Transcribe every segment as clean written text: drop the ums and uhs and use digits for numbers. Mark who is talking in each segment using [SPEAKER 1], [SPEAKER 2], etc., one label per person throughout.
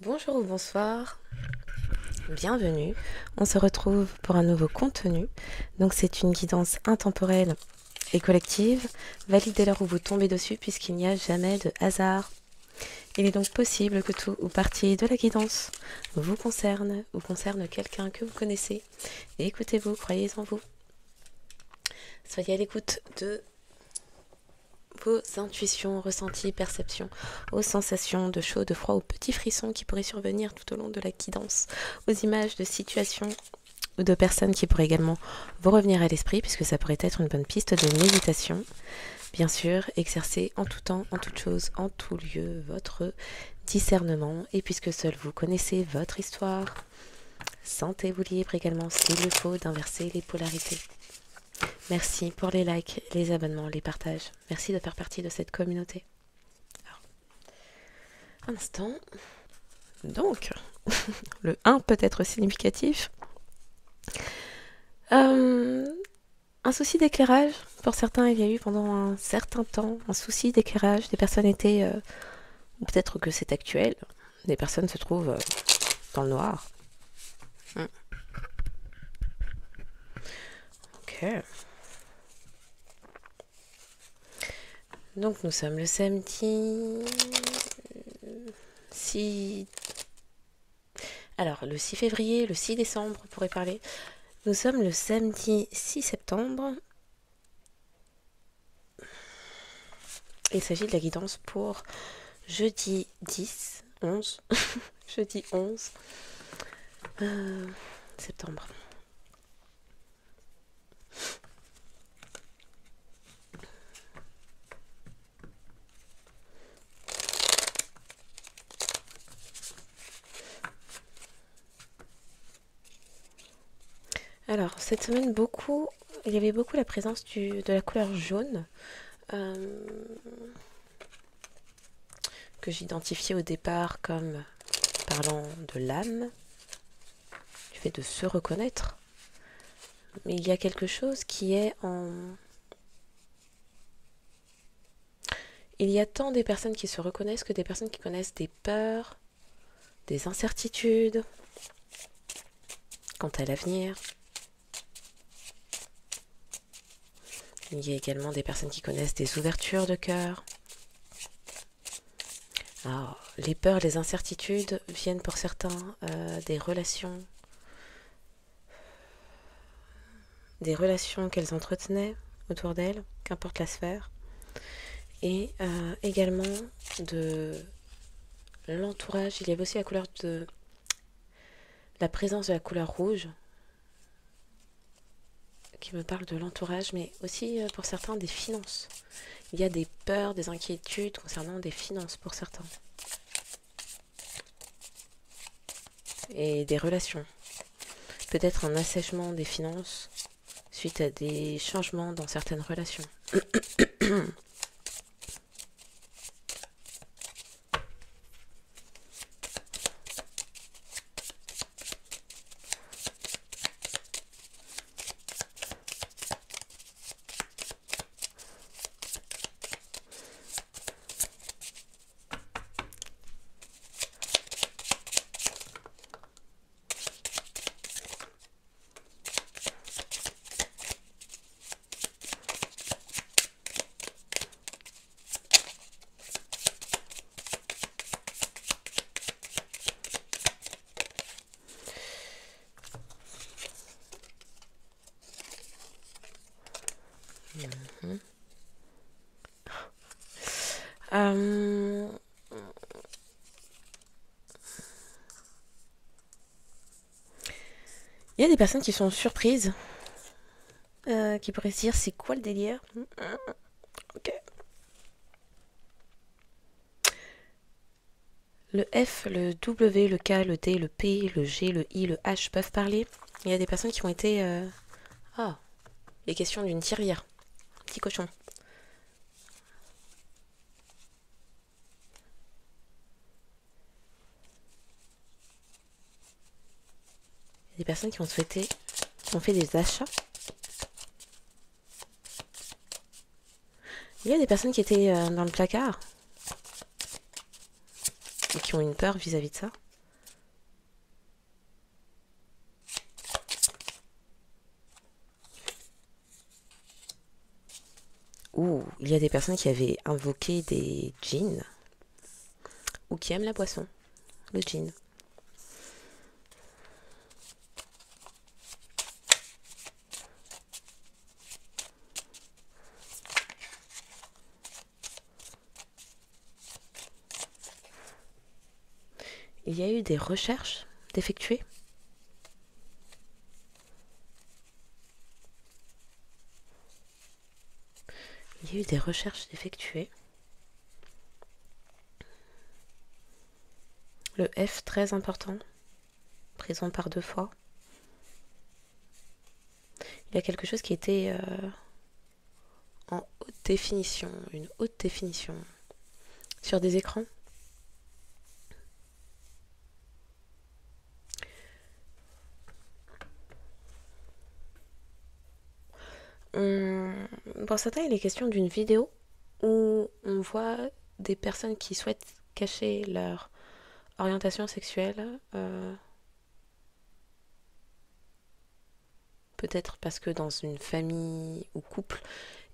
[SPEAKER 1] Bonjour ou bonsoir, bienvenue. On se retrouve pour un nouveau contenu. Donc c'est une guidance intemporelle et collective. Validez l'heure où vous tombez dessus puisqu'il n'y a jamais de hasard. Il est donc possible que tout ou partie de la guidance vous concerne ou concerne quelqu'un que vous connaissez. Et écoutez-vous, croyez en vous. Soyez à l'écoute de vos intuitions, ressentis, perceptions, aux sensations de chaud, de froid, aux petits frissons qui pourraient survenir tout au long de la guidance, aux images de situations ou de personnes qui pourraient également vous revenir à l'esprit, puisque ça pourrait être une bonne piste de méditation. Bien sûr, exercez en tout temps, en toute chose, en tout lieu, votre discernement, et puisque seul vous connaissez votre histoire, sentez-vous libre également, s'il le faut, d'inverser les polarités. Merci pour les likes, les abonnements, les partages. Merci de faire partie de cette communauté. Alors, un instant. Donc, le 1 peut être significatif. Un souci d'éclairage. Pour certains, il y a eu pendant un certain temps un souci d'éclairage. Des personnes étaient, ou peut-être que c'est actuel, des personnes se trouvent dans le noir. Ok. Donc nous sommes le samedi 6... Alors le 6 février, le 6 décembre, on pourrait parler. Nous sommes le samedi 6 septembre. Il s'agit de la guidance pour jeudi 10, 11, jeudi 11 septembre. Alors, cette semaine, il y avait beaucoup la présence de la couleur jaune que j'identifiais au départ comme parlant de l'âme, du fait de se reconnaître. Mais il y a quelque chose qui est en... Il y a tant des personnes qui se reconnaissent que des personnes qui connaissent des peurs, des incertitudes quant à l'avenir. Il y a également des personnes qui connaissent des ouvertures de cœur. Alors, les peurs, les incertitudes viennent pour certains des relations qu'elles entretenaient autour d'elles, qu'importe la sphère, et également de l'entourage. Il y avait aussi la présence de la couleur rouge qui me parle de l'entourage, mais aussi pour certains des finances. Il y a des peurs, des inquiétudes concernant des finances pour certains. Et des relations. Peut-être un assèchement des finances suite à des changements dans certaines relations. Il y a des personnes qui sont surprises, qui pourraient se dire c'est quoi le délire. Ok. Le F, le W, le K, le D, le P, le G, le I, le H peuvent parler. Il y a des personnes qui ont été... Ah, les questions d'une tirelire. Petit cochon. Il y a des personnes qui ont fait des achats. Il y a des personnes qui étaient dans le placard et qui ont une peur vis-à-vis de ça. il y a des personnes qui avaient invoqué des djinns ou qui aiment la boisson, le gin. Il y a eu des recherches d'effectuer. Il y a eu des recherches d'effectuer. Le F très important, présent par 2 fois. Il y a quelque chose qui était en haute définition, une haute définition, sur des écrans. Pour certains, il est question d'une vidéo où on voit des personnes qui souhaitent cacher leur orientation sexuelle, peut-être parce que dans une famille ou couple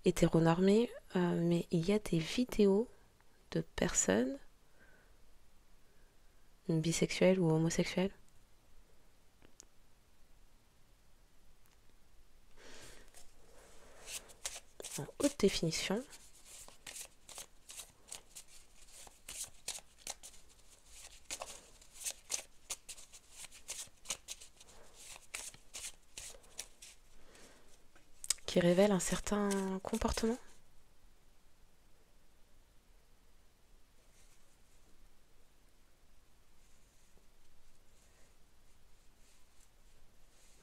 [SPEAKER 1] hétéronormé, mais il y a des vidéos de personnes bisexuelles ou homosexuelles en haute définition qui révèlent un certain comportement.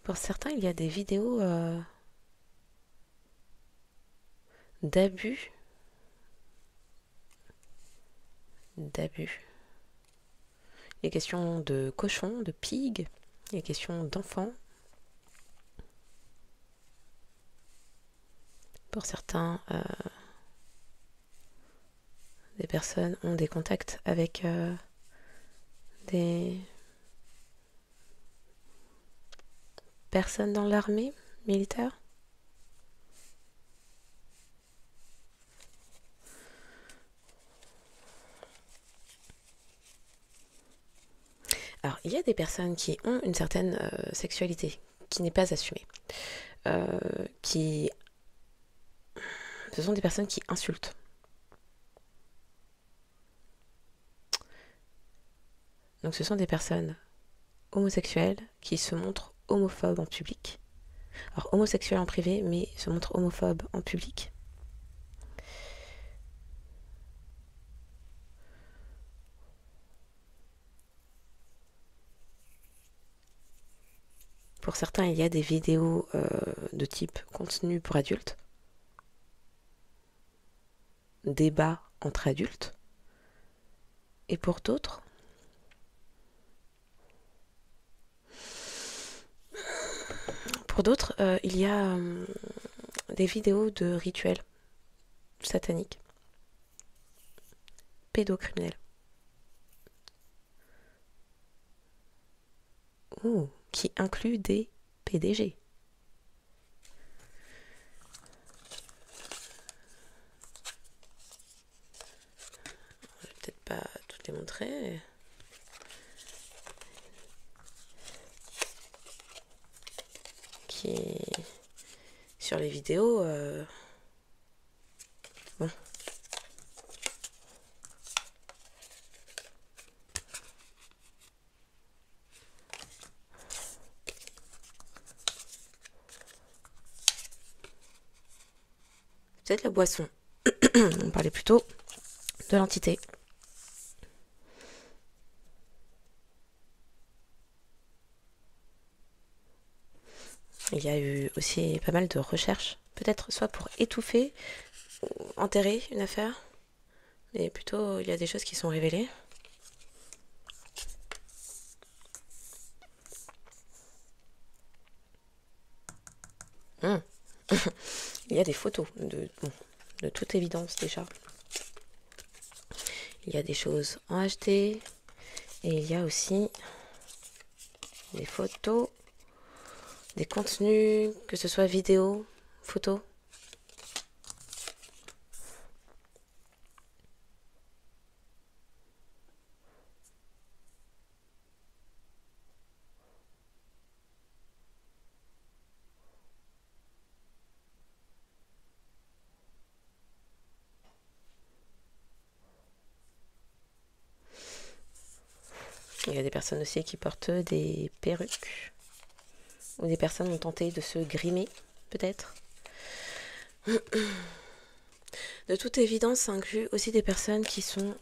[SPEAKER 1] Pour certains, il y a des vidéos d'abus. Il est question de cochons, de pigs, il est question d'enfants. Pour certains, des personnes ont des contacts avec des personnes dans l'armée militaire. Alors, il y a des personnes qui ont une certaine sexualité qui n'est pas assumée. Ce sont des personnes qui insultent. Donc ce sont des personnes homosexuelles qui se montrent homophobes en public. Alors homosexuels en privé, mais se montrent homophobes en public. Pour certains, il y a des vidéos de type contenu pour adultes, débat entre adultes. Et pour d'autres, il y a des vidéos de rituels sataniques, pédocriminels. Qui inclut des PDG. Je vais peut-être pas toutes les montrer. Qui sur les vidéos, bon. Peut-être la boisson. On parlait plutôt de l'entité. Il y a eu aussi pas mal de recherches, peut-être soit pour étouffer ou enterrer une affaire, mais plutôt il y a des choses qui sont révélées. Il y a des photos, de toute évidence déjà. Il y a des choses en HD, et il y a aussi des photos, des contenus, que ce soit vidéo, photo. Il y a des personnes aussi qui portent des perruques. Ou des personnes ont tenté de se grimer, peut-être. De toute évidence, ça inclut aussi des personnes qui sont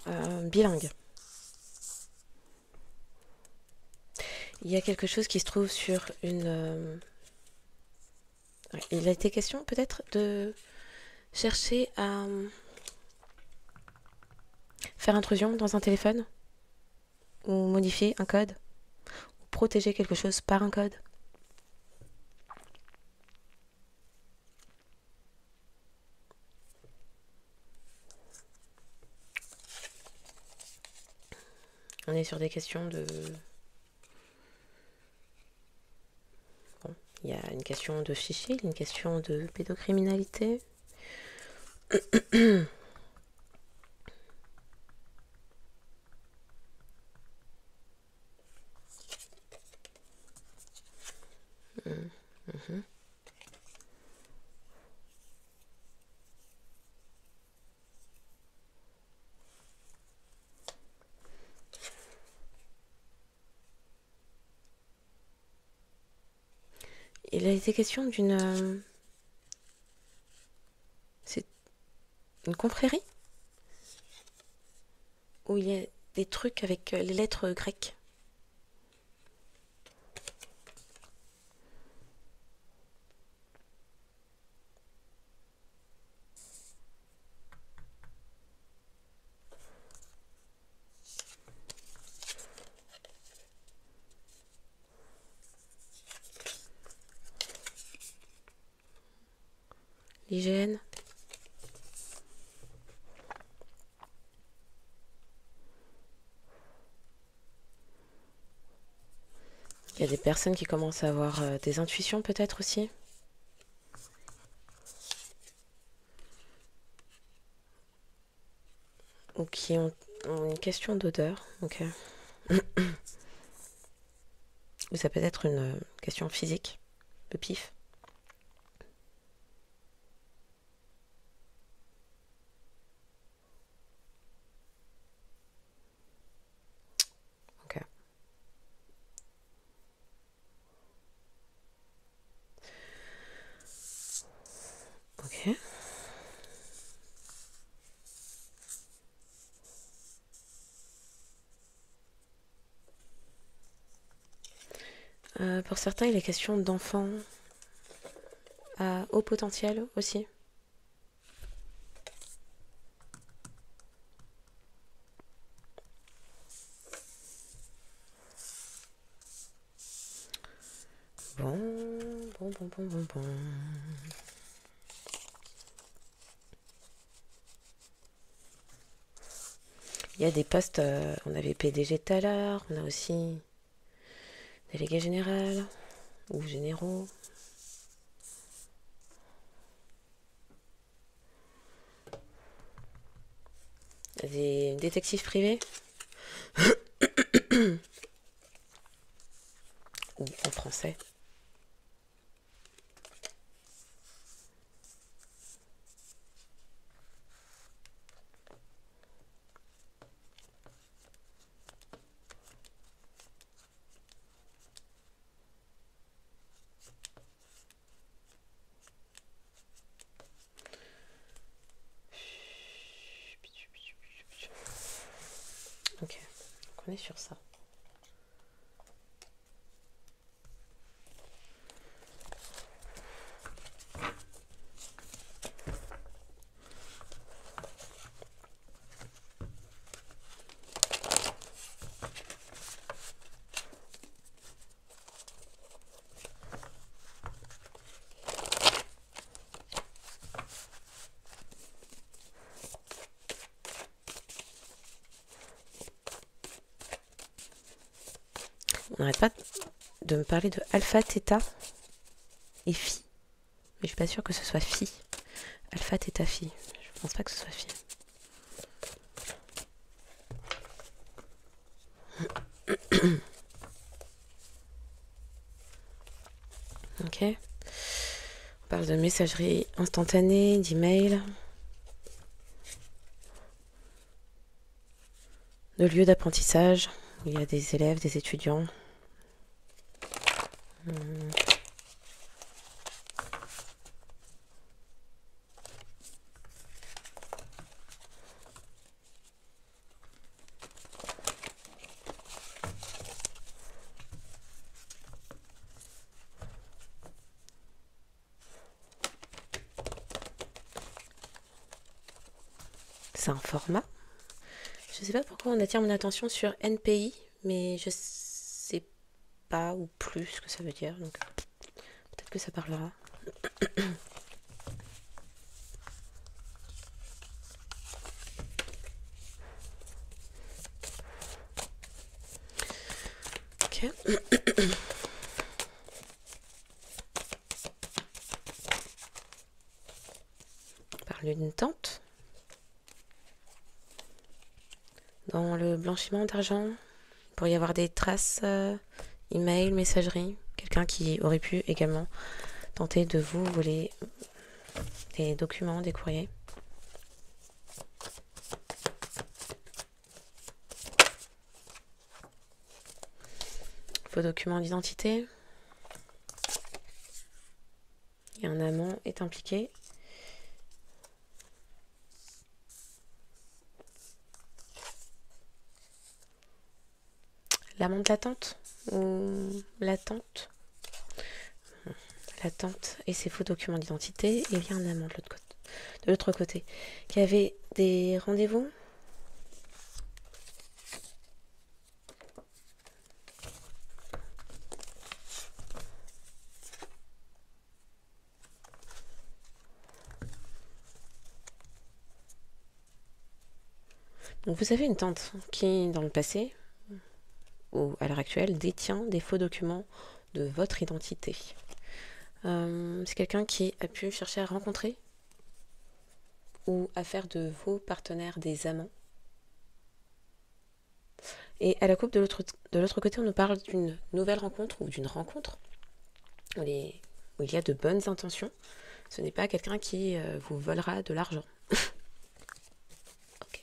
[SPEAKER 1] bilingues. Il y a quelque chose qui se trouve sur une... Il a été question peut-être de chercher à faire intrusion dans un téléphone ou modifier un code ou protéger quelque chose par un code. On est sur des questions de... Bon, il y a une question de fichier, une question de pédocriminalité. Il a été question d'une... c'est une confrérie où il y a des trucs avec les lettres grecques. L'hygiène. Il y a des personnes qui commencent à avoir des intuitions peut-être aussi. Ou qui ont une question d'odeur. Ok. Ou ça peut être une question physique, de pif. Ok. Ok. Pour certains, il est question d'enfants à haut potentiel aussi. Bon. Il y a des postes, on avait PDG tout à l'heure, on a aussi délégué général ou généraux. Des détectives privés ou en français. Ok, donc on est sur ça. On n'arrête pas de me parler de alpha, theta et phi. Mais je suis pas sûre que ce soit phi. Alpha, theta, phi. Je pense pas que ce soit phi. Ok. On parle de messagerie instantanée, d'email, de lieu d'apprentissage. il y a des élèves, des étudiants. C'est un format. Je sais pas pourquoi on attire mon attention sur NPI, mais je sais pas ou plus ce que ça veut dire, donc peut-être que ça parlera. Ok. On parle d'une tente. Dans le blanchiment d'argent, il pourrait y avoir des traces email, messagerie. Quelqu'un qui aurait pu également tenter de vous voler des documents, des courriers. Vos documents d'identité. Et un amant est impliqué. L'amant de l'attente ou l'attente. L'attente et ses faux documents d'identité. Et il y a un amant de l'autre côté qui avait des rendez-vous. Donc vous avez une tante qui, dans le passé, ou à l'heure actuelle, détient des faux documents de votre identité. C'est quelqu'un qui a pu chercher à rencontrer ou à faire de vos partenaires des amants. Et à la coupe de l'autre côté, on nous parle d'une nouvelle rencontre ou d'une rencontre où il y a de bonnes intentions. Ce n'est pas quelqu'un qui vous volera de l'argent. Okay.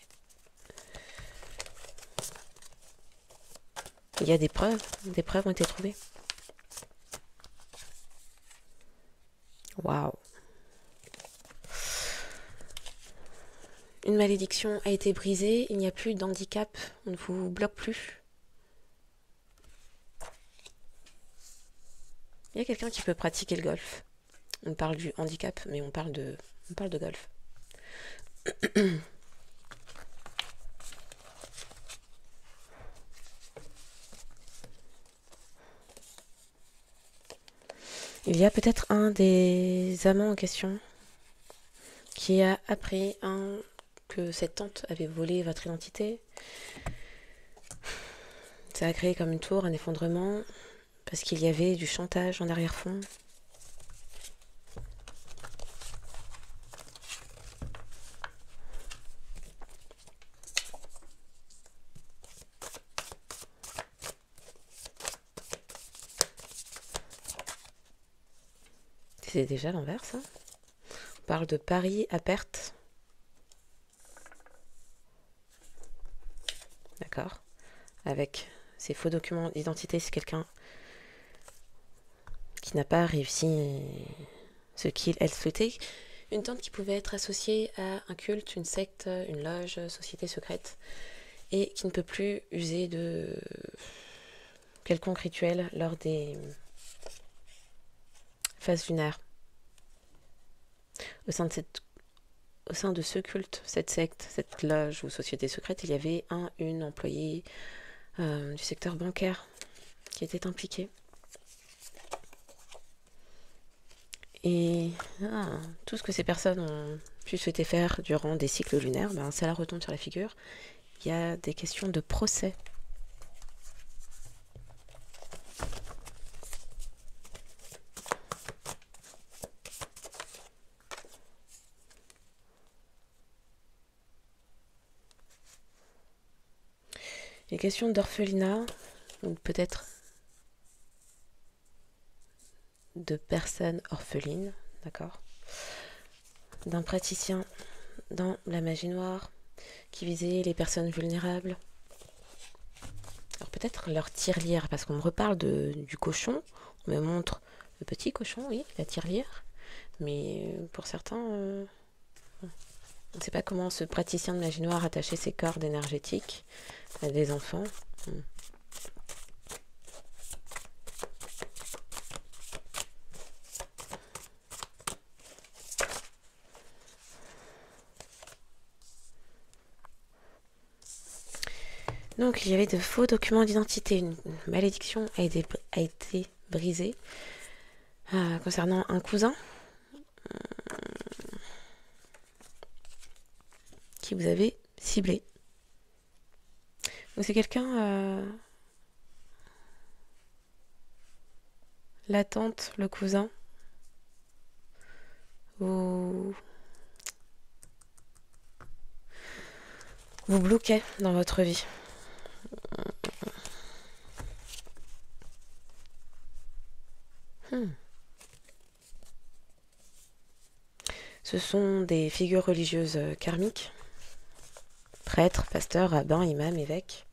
[SPEAKER 1] Il y a des preuves ont été trouvées. Waouh. Une malédiction a été brisée, il n'y a plus d'handicap, on ne vous bloque plus. Il y a quelqu'un qui peut pratiquer le golf. On parle du handicap, mais on parle de golf. Il y a peut-être un des amants en question qui a appris que cette tante avait volé votre identité. Ça a créé comme une tour, un effondrement, parce qu'il y avait du chantage en arrière-fond. C'est déjà l'envers, ça. On parle de pari à perte. D'accord. Avec ces faux documents d'identité, c'est quelqu'un qui n'a pas réussi ce elle souhaitait. Une tante qui pouvait être associée à un culte, une secte, une loge, société secrète, et qui ne peut plus user de quelconque rituel lors des phases lunaires. Au sein de ce culte, cette secte, cette loge ou société secrète, il y avait une employée du secteur bancaire qui était impliquée. Et tout ce que ces personnes ont pu souhaiter faire durant des cycles lunaires, ça la retombe sur la figure. Il y a des questions de procès. Les questions d'orphelinat, ou peut-être de personnes orphelines, d'accord, d'un praticien dans la magie noire qui visait les personnes vulnérables. Alors peut-être leur tirelire, parce qu'on me reparle du cochon, on me montre le petit cochon, oui, la tirelire, mais pour certains, on ne sait pas comment ce praticien de magie noire attachait ses cordes énergétiques à des enfants. Donc, il y avait de faux documents d'identité. Une malédiction a été brisée concernant un cousin qui vous avait ciblé. Donc, c'est quelqu'un... la tante, le cousin, vous bloquez dans votre vie. Ce sont des figures religieuses karmiques, prêtres, pasteurs, rabbins, imams, évêques,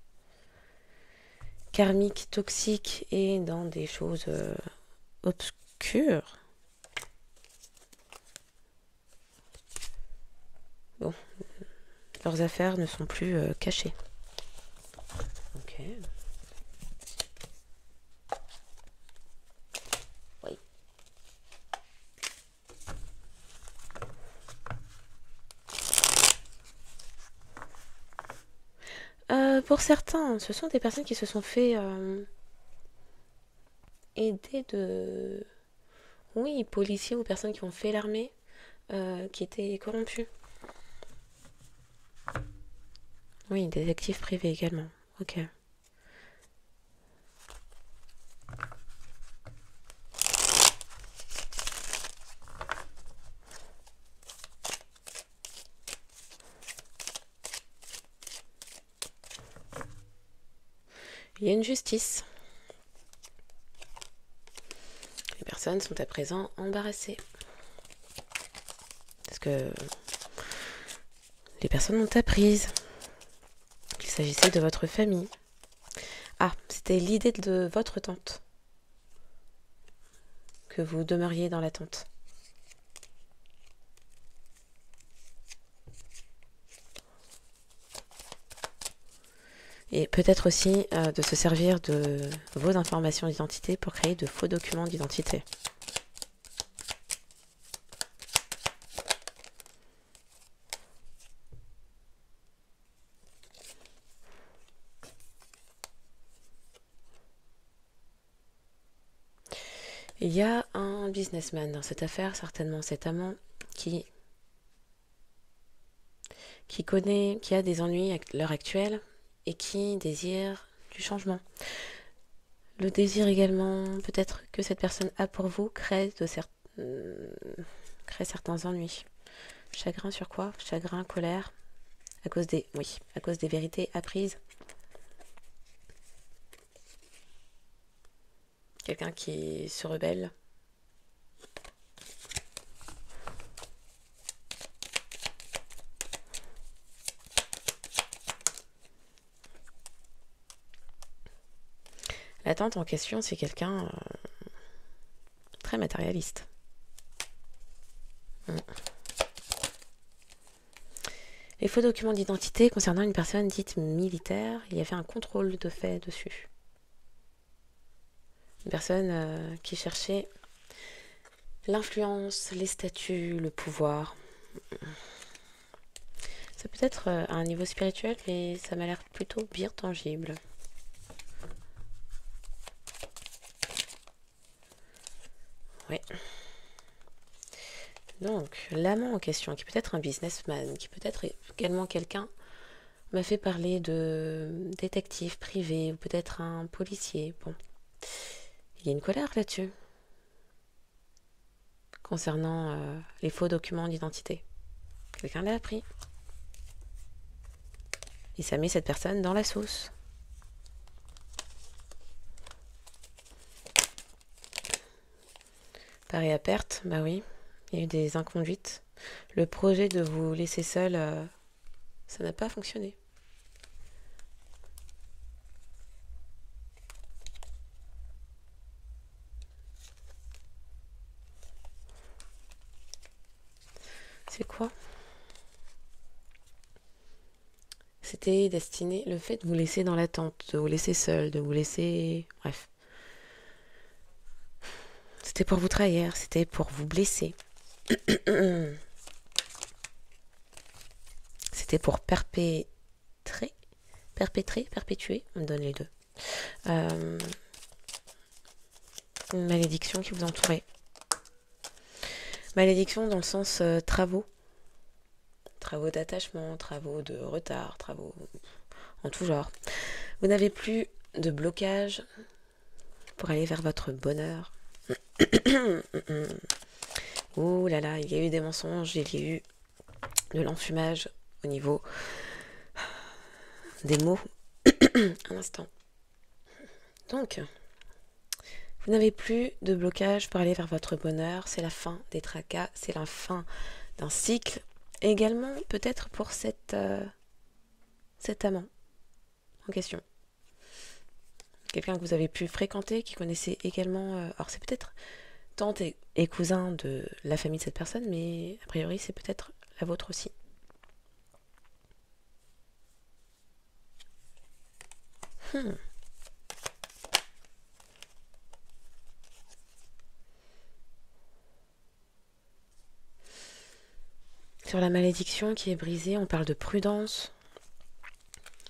[SPEAKER 1] karmiques, toxiques et dans des choses obscures. Bon, leurs affaires ne sont plus cachées. Ok. Oui. Pour certains, ce sont des personnes qui se sont fait aider de... Oui, policiers ou personnes qui ont fait l'armée, qui étaient corrompus. Oui, détectives privés également. Ok. Il y a une justice. Les personnes sont à présent embarrassées. Parce que les personnes ont appris qu'il s'agissait de votre famille. Ah, c'était l'idée de votre tante. Que vous demeuriez dans la tente. Et peut-être aussi de se servir de vos informations d'identité pour créer de faux documents d'identité. Il y a un businessman dans cette affaire, certainement cet amant qui connaît, qui a des ennuis à l'heure actuelle et qui désire du changement. Le désir également, peut-être que cette personne a pour vous, crée certains ennuis. Chagrin sur quoi? Chagrin, colère, à cause des vérités apprises. Quelqu'un qui se rebelle. La tante en question, c'est quelqu'un très matérialiste. Les faux documents d'identité concernant une personne dite militaire, il y avait un contrôle de fait dessus. Une personne qui cherchait l'influence, les statuts, le pouvoir. Ça peut être à un niveau spirituel, mais ça m'a l'air plutôt bien tangible. Oui. Donc, l'amant en question, qui peut être un businessman, qui peut être également quelqu'un, m'a fait parler de détective privé, ou peut-être un policier. Bon, il y a une colère là-dessus, concernant les faux documents d'identité. Quelqu'un l'a appris. Et ça met cette personne dans la sauce. Pari à perte, bah oui. Il y a eu des inconduites. Le projet de vous laisser seul, ça n'a pas fonctionné. C'était quoi? C'était destiné, le fait de vous laisser dans l'attente, de vous laisser seul, de vous laisser... Bref. C'était pour vous trahir, c'était pour vous blesser. C'était pour perpétuer, on me donne les deux. Une malédiction qui vous entourait. Malédiction dans le sens travaux. Travaux d'attachement, travaux de retard, travaux en tout genre. Vous n'avez plus de blocage pour aller vers votre bonheur. Ouh là là, il y a eu des mensonges, il y a eu de l'enfumage au niveau des mots. Un instant. Donc, vous n'avez plus de blocage pour aller vers votre bonheur. C'est la fin des tracas, c'est la fin d'un cycle. Également, peut-être pour cet amant en question. Quelqu'un que vous avez pu fréquenter, qui connaissait également... alors, c'est peut-être tante et cousin de la famille de cette personne, mais a priori, c'est peut-être la vôtre aussi. Sur la malédiction qui est brisée, on parle de prudence.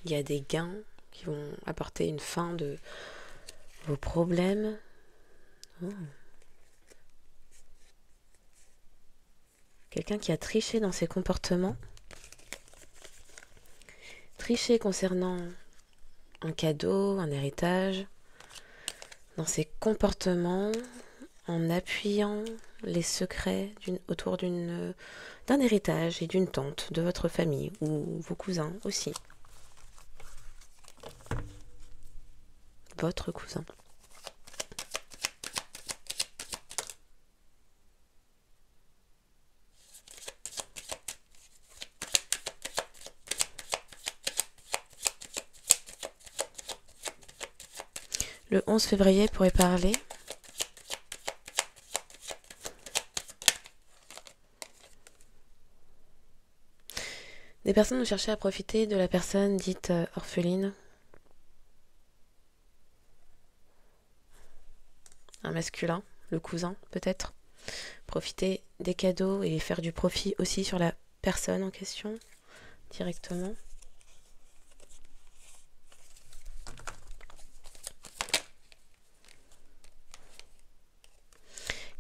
[SPEAKER 1] Il y a des gains qui vont apporter une fin de vos problèmes. Quelqu'un qui a triché dans ses comportements. Triché concernant un cadeau, un héritage. Dans ses comportements, en appuyant les secrets autour d'un héritage et d'une tante de votre famille ou vos cousins aussi. Votre cousin. Le 11 février pourrait parler des personnes ont cherché à profiter de la personne dite orpheline. Un masculin, le cousin peut-être. Profiter des cadeaux et faire du profit aussi sur la personne en question directement.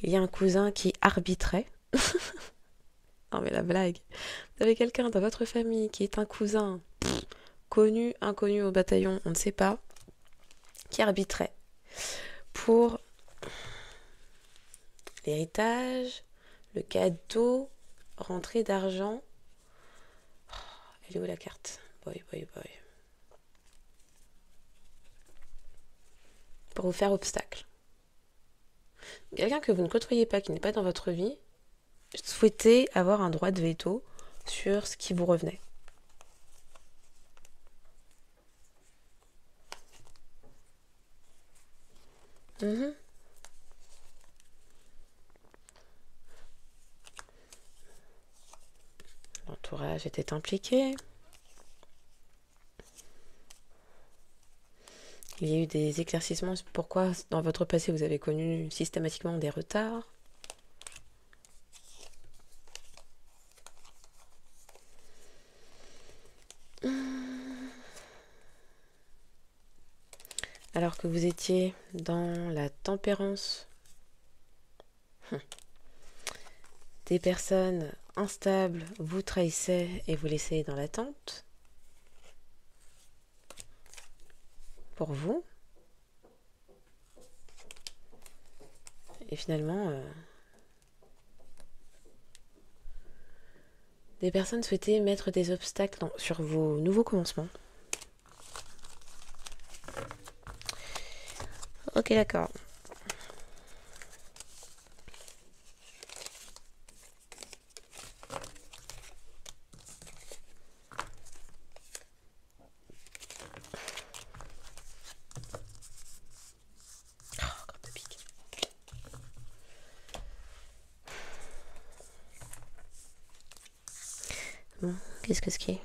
[SPEAKER 1] Il y a un cousin qui arbitrait. Non mais la blague. Vous avez quelqu'un dans votre famille qui est un cousin connu, inconnu au bataillon, on ne sait pas, qui arbitrait pour l'héritage, le cadeau, rentrée d'argent. Oh, elle est où la carte? Boy. Pour vous faire obstacle. Quelqu'un que vous ne côtoyez pas, qui n'est pas dans votre vie, souhaitez avoir un droit de veto sur ce qui vous revenait. L'entourage était impliqué. Il y a eu des éclaircissements. Pourquoi dans votre passé vous avez connu systématiquement des retards? Alors que vous étiez dans la tempérance, des personnes instables vous trahissaient et vous laissaient dans l'attente. Pour vous. Et finalement, des personnes souhaitaient mettre des obstacles sur vos nouveaux commencements. Ok, d'accord. Bon, qu'est-ce que ce qui est?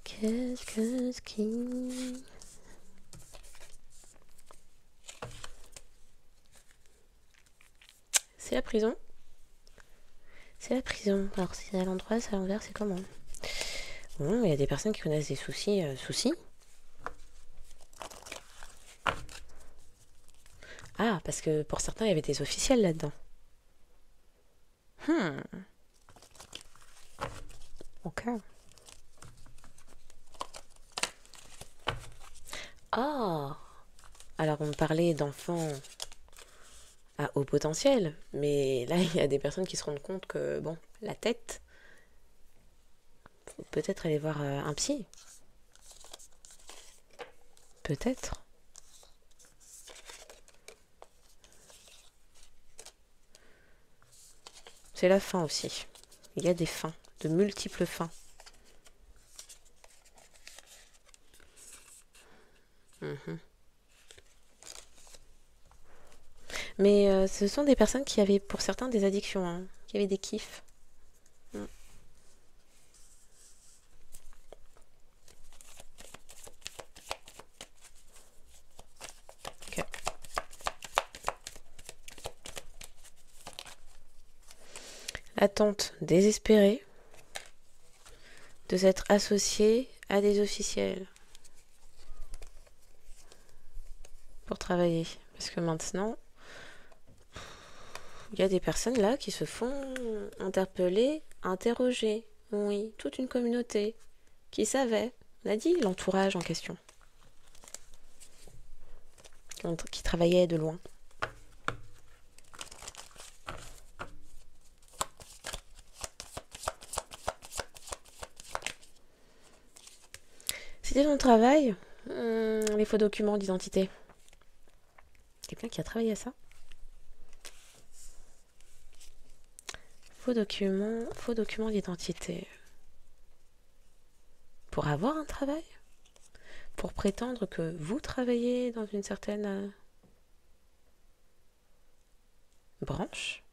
[SPEAKER 1] Qu'est-ce que ce qui... C'est la prison. C'est la prison. Alors, c'est à l'endroit, c'est à l'envers, c'est comment? Bon, il y a des personnes qui connaissent des soucis. Soucis? Ah, parce que pour certains, il y avait des officiels là-dedans. Ok. Ah, alors on parlait d'enfants à haut potentiel, mais là, il y a des personnes qui se rendent compte que, bon, la tête, faut peut-être aller voir un psy. Peut-être. C'est la faim aussi. Il y a des fins, de multiples fins. Mhm. Mais ce sont des personnes qui avaient, pour certains, des addictions, hein, qui avaient des kiffs. Mm. Ok. L'attente désespérée de s'être associé à des officiels pour travailler. Parce que maintenant, il y a des personnes là qui se font interpeller, interroger. Oui, toute une communauté qui savait. On a dit l'entourage en question, qui travaillait de loin. C'était son travail, les faux documents d'identité. Quelqu'un qui a travaillé à ça? Faux documents d'identité. Pour avoir un travail? Pour prétendre que vous travaillez dans une certaine branche?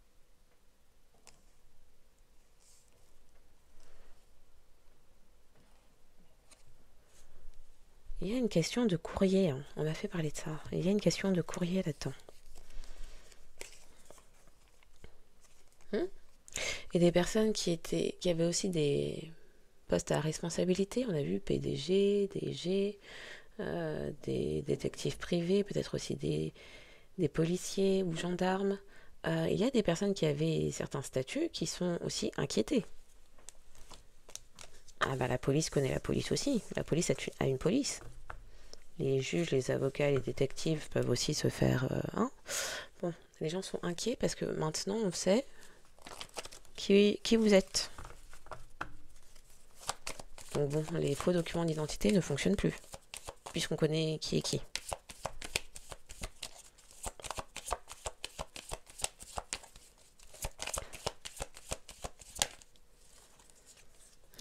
[SPEAKER 1] Il y a une question de courrier, hein. On m'a fait parler de ça. Il y a une question de courrier là-dedans. Et des personnes qui avaient aussi des postes à responsabilité. On a vu PDG, DG, des détectives privés, peut-être aussi des policiers ou gendarmes. Il y a des personnes qui avaient certains statuts qui sont aussi inquiétées. Ah bah la police connaît la police aussi. La police a une police. Les juges, les avocats, les détectives peuvent aussi se faire... Bon, les gens sont inquiets parce que maintenant on sait qui vous êtes. Donc bon, les faux documents d'identité ne fonctionnent plus, puisqu'on connaît qui est qui.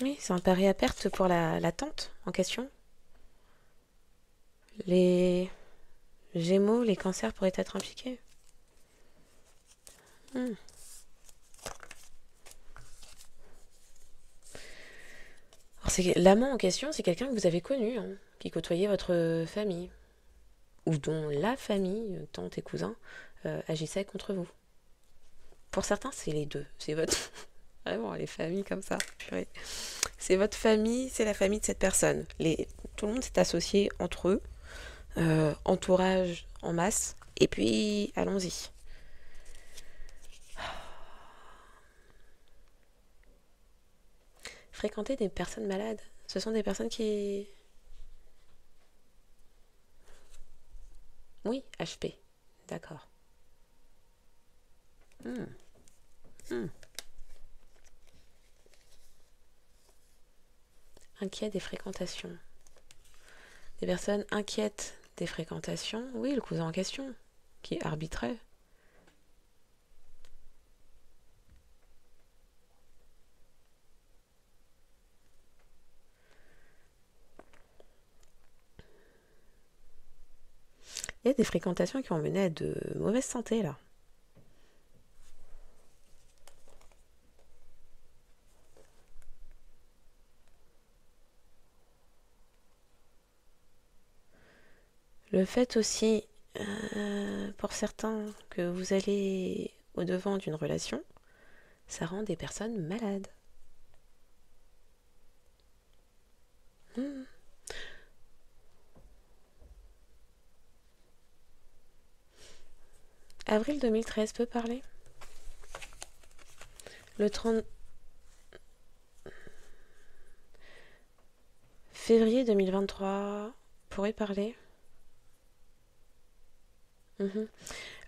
[SPEAKER 1] Oui, c'est un pari à perte pour la tante en question. Les Gémeaux, les cancers pourraient être impliqués. Alors l'amant en question, c'est quelqu'un que vous avez connu, hein, qui côtoyait votre famille, ou dont la famille, tante et cousin, agissait contre vous. Pour certains, c'est les deux. C'est votre... Vraiment, les familles comme ça, purée. C'est votre famille, c'est la famille de cette personne. Tout le monde s'est associé entre eux, entourage en masse, et puis allons-y. Fréquenter des personnes malades, ce sont des personnes qui... Oui, HP, d'accord. Inquiet des fréquentations. Des personnes inquiètes des fréquentations, oui, le cousin en question, qui arbitrait. Il y a des fréquentations qui ont mené à de mauvaise santé, là. Le fait aussi, pour certains, que vous allez au-devant d'une relation, ça rend des personnes malades. Hmm. Avril 2013 peut parler. Le 30 février 2023 pourrait parler. Mhm.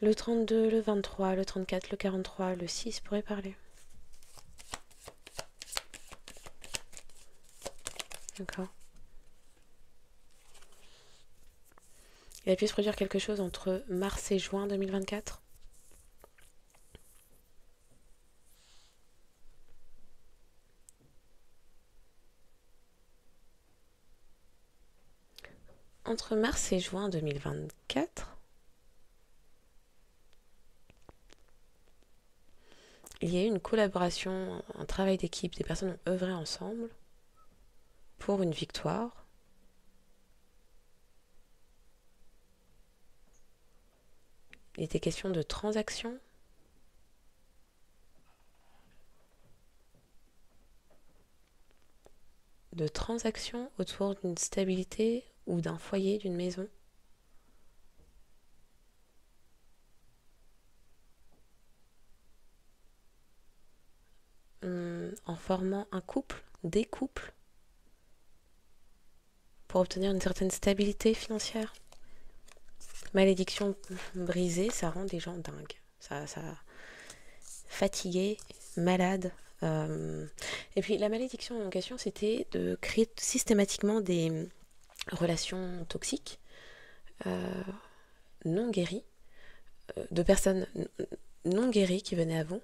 [SPEAKER 1] Le 32, le 23, le 34, le 43, le 6 pourrait parler. D'accord. Il a pu se produire quelque chose entre mars et juin 2024. Entre mars et juin 2024, il y a eu une collaboration, un travail d'équipe, des personnes ont œuvré ensemble pour une victoire. Il était question de transactions, autour d'une stabilité ou d'un foyer, d'une maison. En formant un couple, des couples, pour obtenir une certaine stabilité financière. Malédiction brisée, ça rend des gens dingues. Ça fatigués, malades. Et puis la malédiction en question, c'était de créer systématiquement des relations toxiques, non guéries, de personnes non guéries qui venaient à vous.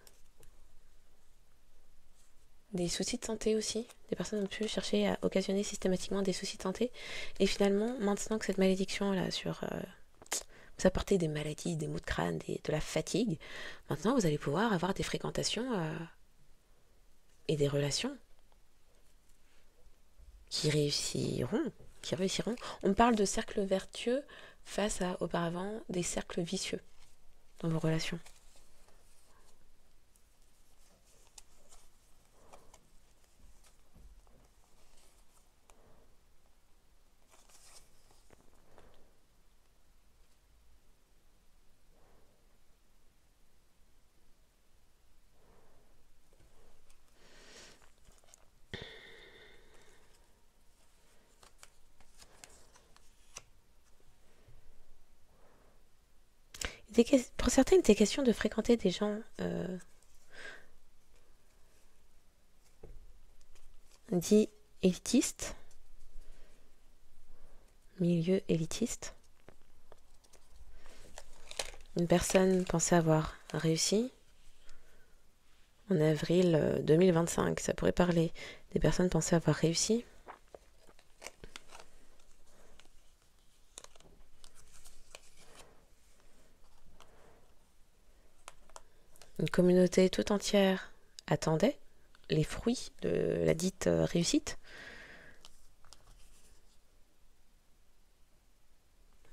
[SPEAKER 1] Des soucis de santé aussi. Des personnes ont pu chercher à occasionner systématiquement des soucis de santé. Et finalement, maintenant que cette malédiction là sur vous apportez des maladies, des maux de crâne, de la fatigue, maintenant vous allez pouvoir avoir des fréquentations et des relations qui réussiront. On parle de cercles vertueux face à auparavant des cercles vicieux dans vos relations. Pour certains, il était question de fréquenter des gens dits élitistes, milieu élitiste. Une personne pensait avoir réussi. En avril 2025, ça pourrait parler. Des personnes pensaient avoir réussi. Une communauté tout entière attendait les fruits de la dite réussite.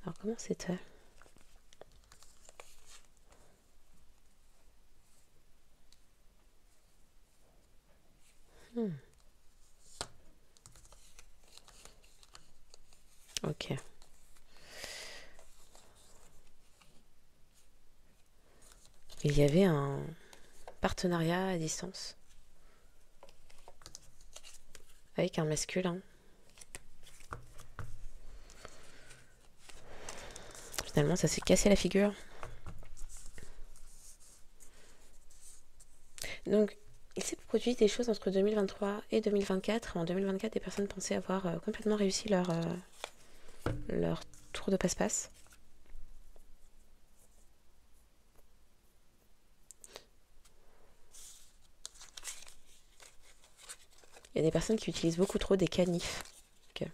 [SPEAKER 1] Alors comment c'était ? Ok. Il y avait un partenariat à distance avec un masculin. Finalement, ça s'est cassé la figure. Donc, il s'est produit des choses entre 2023 et 2024. En 2024, des personnes pensaient avoir complètement réussi leur tour de passe-passe. Il y a des personnes qui utilisent beaucoup trop des canifs. Okay.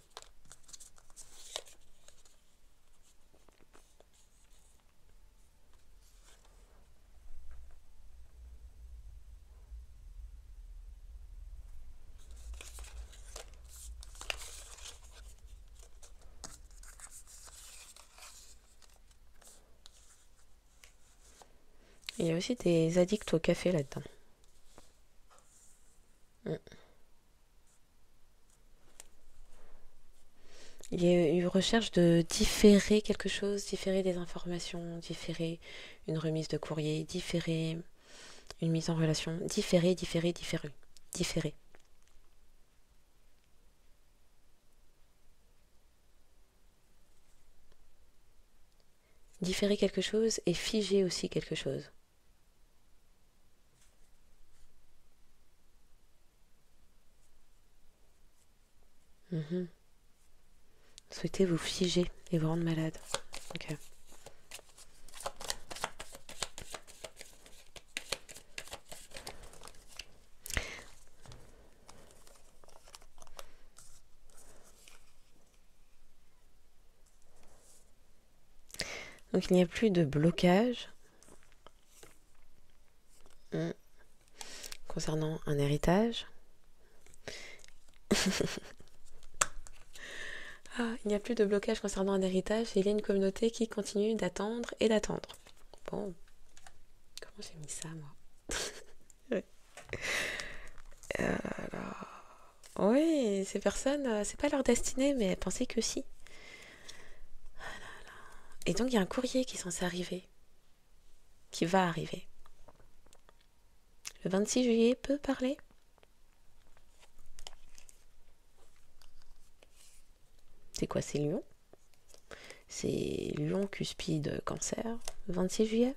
[SPEAKER 1] Il y a aussi des addicts au café là-dedans. Mm. Il y a eu recherche de différer quelque chose, différer des informations, différer une remise de courrier, différer une mise en relation, différer, différer, différer, différer. Différer quelque chose et figer aussi quelque chose. Mhm. Souhaitez vous figer et vous rendre malade. Ok. Donc il n'y a plus de blocage concernant un héritage. Il n'y a plus de blocage concernant un héritage et il y a une communauté qui continue d'attendre et d'attendre. Bon, comment j'ai mis ça moi? Ouais. Oui, ces personnes, c'est pas leur destinée, mais elles pensaient que si. Et donc il y a un courrier qui est censé arriver, qui va arriver. Le 26 juillet peut parler. C'est quoi, c'est Lion? C'est Lion cuspide cancer, 26 juillet.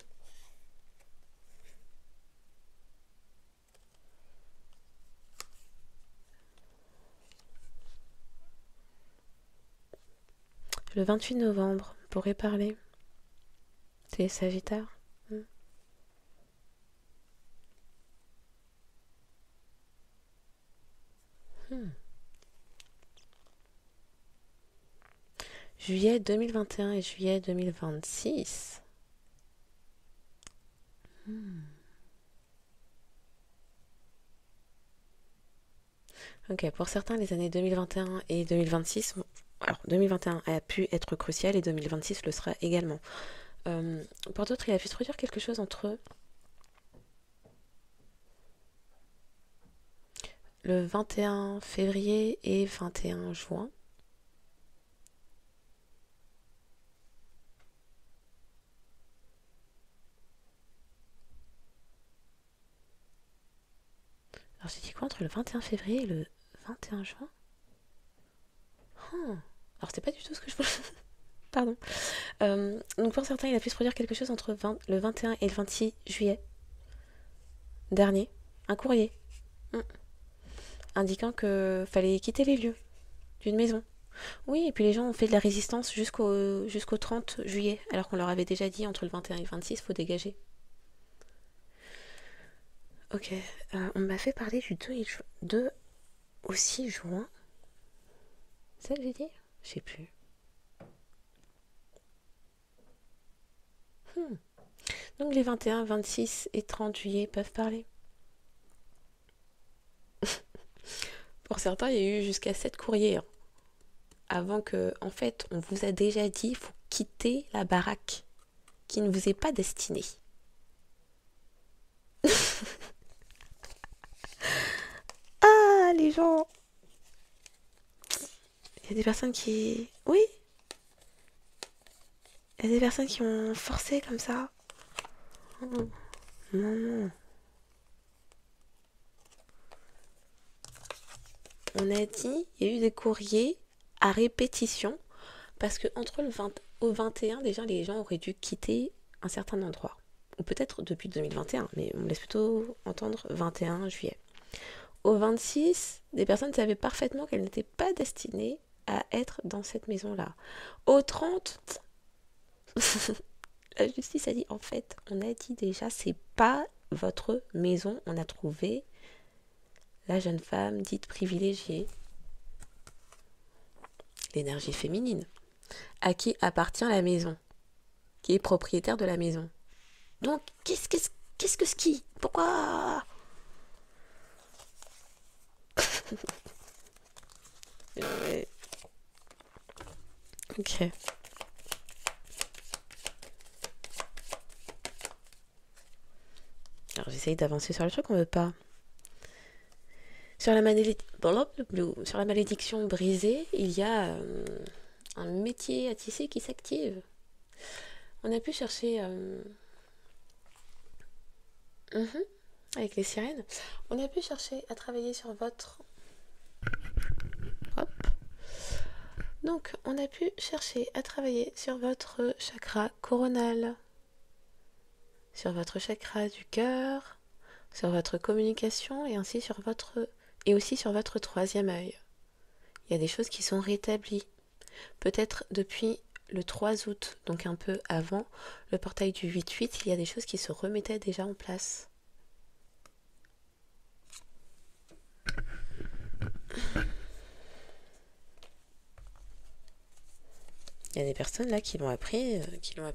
[SPEAKER 1] Le 28 novembre, pourrait parler. C'est Sagittaire. Hmm. Juillet 2021 et juillet 2026. Ok, pour certains, les années 2021 et 2026, alors 2021 a pu être crucial et 2026 le sera également. Pour d'autres, il a pu se produire quelque chose entre le 21 février et 21 juin. Alors j'ai dit quoi entre le 21 février et le 21 juin? Alors c'était pas du tout ce que je voulais. Pardon. Donc pour certains, il a pu se produire quelque chose entre le 21 et le 26 juillet dernier. Un courrier indiquant que fallait quitter les lieux d'une maison. Oui, et puis les gens ont fait de la résistance jusqu'au 30 juillet, alors qu'on leur avait déjà dit entre le 21 et le 26, faut dégager. Ok, on m'a fait parler du 2 au 6 juin. C'est ça que j'ai dit? Je sais plus. Donc les 21, 26 et 30 juillet peuvent parler. Pour certains, il y a eu jusqu'à 7 courriers. Avant que, en fait, on vous a déjà dit, il faut quitter la baraque qui ne vous est pas destinée. Ah, les gens. Il y a des personnes qui... Oui, il y a des personnes qui ont forcé comme ça. Non, non. On a dit, il y a eu des courriers à répétition parce que entre le 20 au 21, déjà, les gens auraient dû quitter un certain endroit. Ou peut-être depuis 2021, mais on me laisse plutôt entendre 21 juillet. Au 26, des personnes savaient parfaitement qu'elles n'étaient pas destinées à être dans cette maison-là. Au 30, la justice a dit, en fait, on a dit déjà, c'est pas votre maison, on a trouvé la jeune femme dite privilégiée, l'énergie féminine, à qui appartient la maison, qui est propriétaire de la maison. Donc, qu'est-ce que ski? Pourquoi? Ouais. Ok. Alors j'essaye d'avancer sur le truc, on veut pas. Sur la malédiction brisée, il y a un métier à tisser qui s'active. On a pu chercher avec les sirènes. On a pu chercher à travailler sur votre... Hop. Donc, on a pu chercher à travailler sur votre chakra coronal, sur votre chakra du cœur, sur votre communication et ainsi sur votre... et aussi sur votre troisième œil. Il y a des choses qui sont rétablies. Peut-être depuis le 3 août, donc un peu avant le portail du 8-8, il y a des choses qui se remettaient déjà en place. Il y a des personnes là qui l'ont apprise, qui sont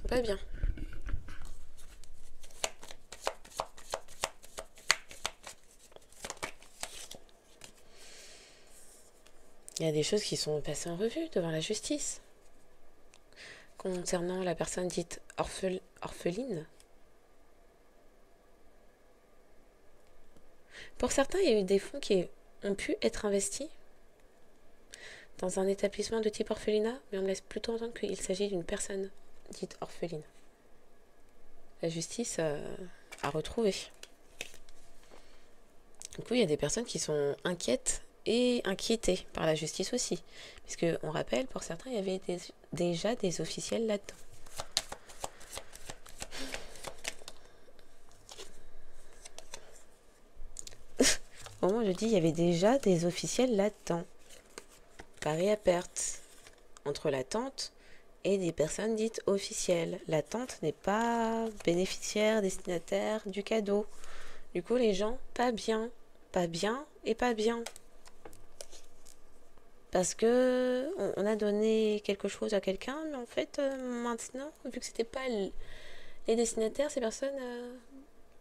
[SPEAKER 1] pas bien. Il y a des choses qui sont passées en revue devant la justice concernant la personne dite orpheline. Pour certains, il y a eu des fonds qui ont pu être investis dans un établissement de type orphelinat, mais on laisse plutôt entendre qu'il s'agit d'une personne dite orpheline. La justice a retrouvé. Du coup, il y a des personnes qui sont inquiètes et inquiétées par la justice aussi. Puisque, on rappelle, pour certains, il y avait déjà des officiels là-dedans. Au moment où je dis il y avait déjà des officiels là-dedans. Pari à perte entre la tante et des personnes dites officielles. La tante n'est pas bénéficiaire, destinataire du cadeau. Du coup, les gens, pas bien et pas bien. Parce que on a donné quelque chose à quelqu'un, mais en fait, maintenant, vu que c'était pas les destinataires, ces personnes,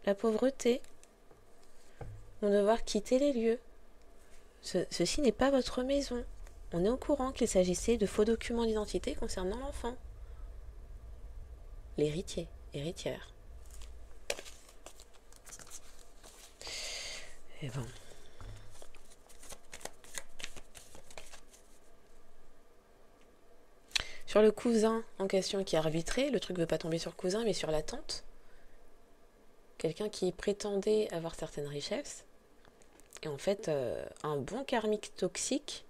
[SPEAKER 1] la pauvreté, vont devoir quitter les lieux. Ceci n'est pas votre maison. On est au courant qu'il s'agissait de faux documents d'identité concernant l'enfant. L'héritier, héritière. Et bon. Sur le cousin en question qui a arbitré, le truc ne veut pas tomber sur le cousin, mais sur la tante. Quelqu'un qui prétendait avoir certaines richesses. Et en fait, un bon karmique toxique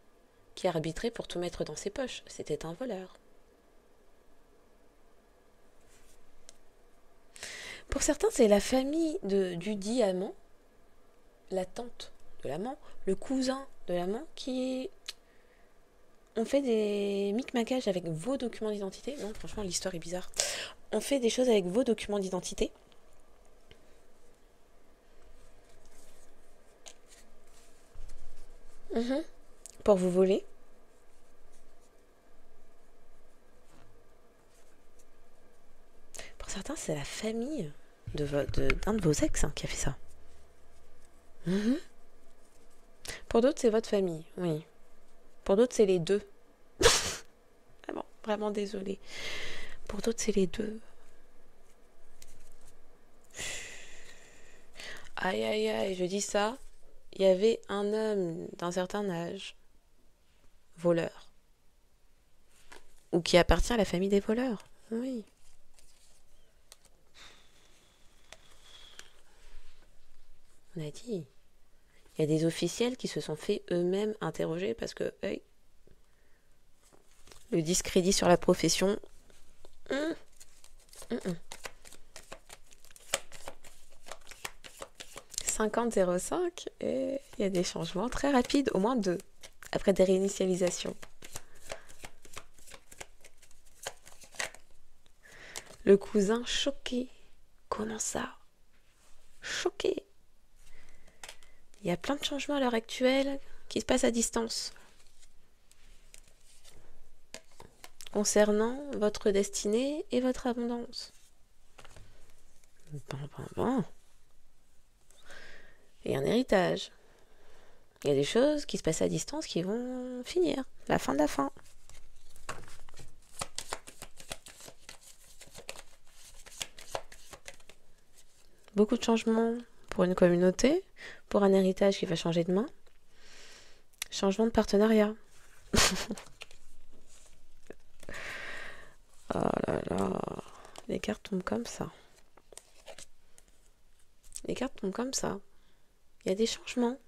[SPEAKER 1] qui a arbitré pour tout mettre dans ses poches. C'était un voleur. Pour certains, c'est la famille du dit amant, la tante de l'amant, le cousin de l'amant qui ont fait des micmacages avec vos documents d'identité. Non, franchement, l'histoire est bizarre. On fait des choses avec vos documents d'identité. Pour vous voler. Pour certains, c'est la famille d'un de vos ex qui a fait ça. Pour d'autres, c'est votre famille, oui. Pour d'autres, c'est les deux. Vraiment désolée. Pour d'autres, c'est les deux. Aïe, aïe, aïe, je dis ça. Il y avait un homme d'un certain âge, voleur, ou qui appartient à la famille des voleurs, oui. On a dit. Il y a des officiels qui se sont fait eux-mêmes interroger parce que le discrédit sur la profession. 50,05 et il y a des changements très rapides, au moins 2, après des réinitialisations. Le cousin choqué. Comment ça? Choqué. Il y a plein de changements à l'heure actuelle qui se passent à distance. Concernant votre destinée et votre abondance. Bon. Et un héritage. Il y a des choses qui se passent à distance qui vont finir. La fin de la fin. Beaucoup de changements pour une communauté, pour un héritage qui va changer de main. Changement de partenariat. Oh là là, les cartes tombent comme ça. Les cartes tombent comme ça. Il y a des changements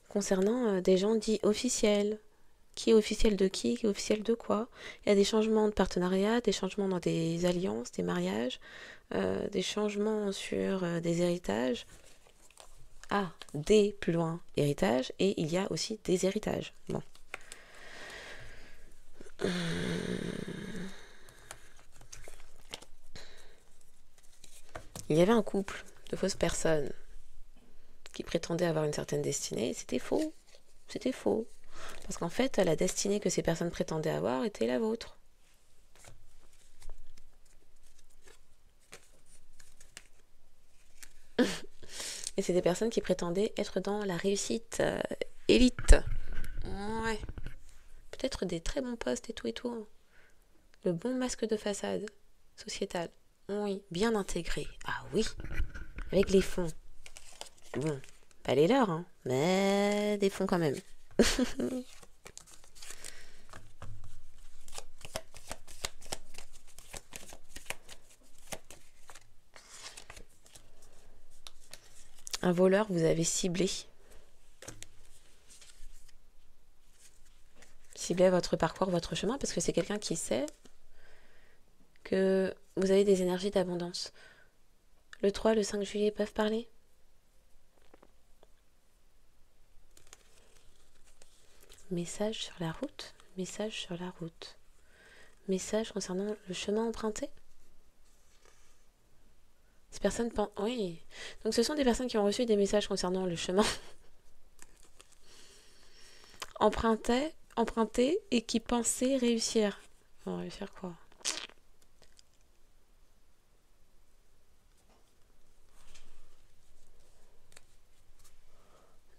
[SPEAKER 1] concernant des gens dits officiels. Qui est officiel de qui est officiel de quoi. Il y a des changements de partenariat, des changements dans des alliances, des mariages, des changements sur des héritages. Ah, des plus loin héritages, et il y a aussi des héritages. Bon. Il y avait un couple de fausses personnes qui prétendaient avoir une certaine destinée, et c'était faux. C'était faux. Parce qu'en fait, la destinée que ces personnes prétendaient avoir était la vôtre. Et c'est des personnes qui prétendaient être dans la réussite élite. Ouais. Peut-être des très bons postes et tout et tout. Le bon masque de façade sociétal. Oui, bien intégré. Ah oui. Avec les fonds. Bon, pas les leurs, hein, mais des fonds quand même. Un voleur, vous avez ciblé. Ciblé votre parcours, votre chemin, parce que c'est quelqu'un qui sait que vous avez des énergies d'abondance. Le 3, le 5 juillet peuvent parler. Message sur la route. Message sur la route. Message concernant le chemin emprunté. Ces personnes pensent... Oui. Donc ce sont des personnes qui ont reçu des messages concernant le chemin emprunté et qui pensaient réussir. Bon, réussir quoi?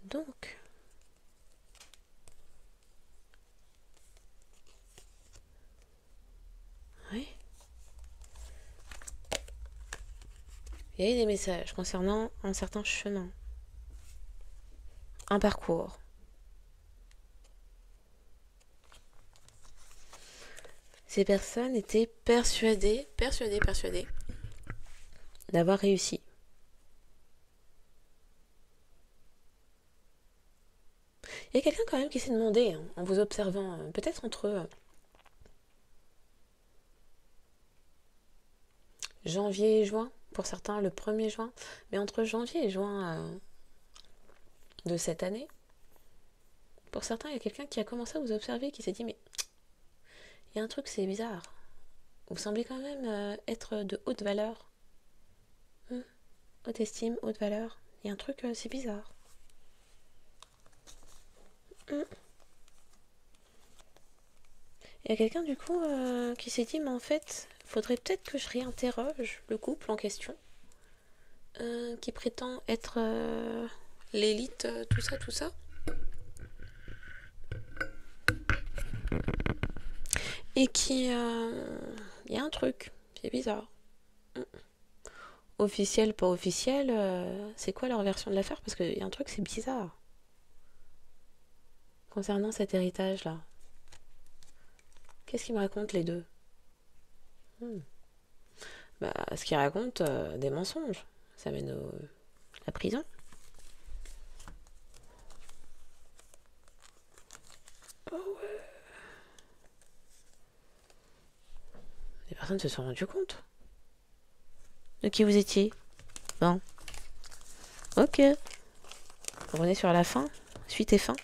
[SPEAKER 1] Donc... Oui. Il y a eu des messages concernant un certain chemin. Un parcours. Ces personnes étaient persuadées d'avoir réussi. Il y a quelqu'un quand même qui s'est demandé, hein, en vous observant, peut-être entre eux, janvier et juin, pour certains le 1er juin, mais entre janvier et juin de cette année, pour certains, il y a quelqu'un qui a commencé à vous observer, qui s'est dit, mais il y a un truc, c'est bizarre. Vous semblez quand même être de haute valeur. Haute estime, haute valeur. Il y a un truc, c'est bizarre. Il y a quelqu'un du coup qui s'est dit, mais en fait, faudrait peut-être que je réinterroge le couple en question, qui prétend être l'élite, tout ça. Et qui... Il y a un truc, c'est bizarre. Officiel, pas officiel, c'est quoi leur version de l'affaire? Parce qu'il y a un truc, c'est bizarre. Concernant cet héritage-là. Qu'est-ce qu'ils me racontent les deux? Bah, ce qu'ils racontent, des mensonges. Ça mène à la prison. Oh ouais. Les personnes se sont rendues compte. De qui vous étiez? Bon. Ok. On est sur la fin. Suite et fin.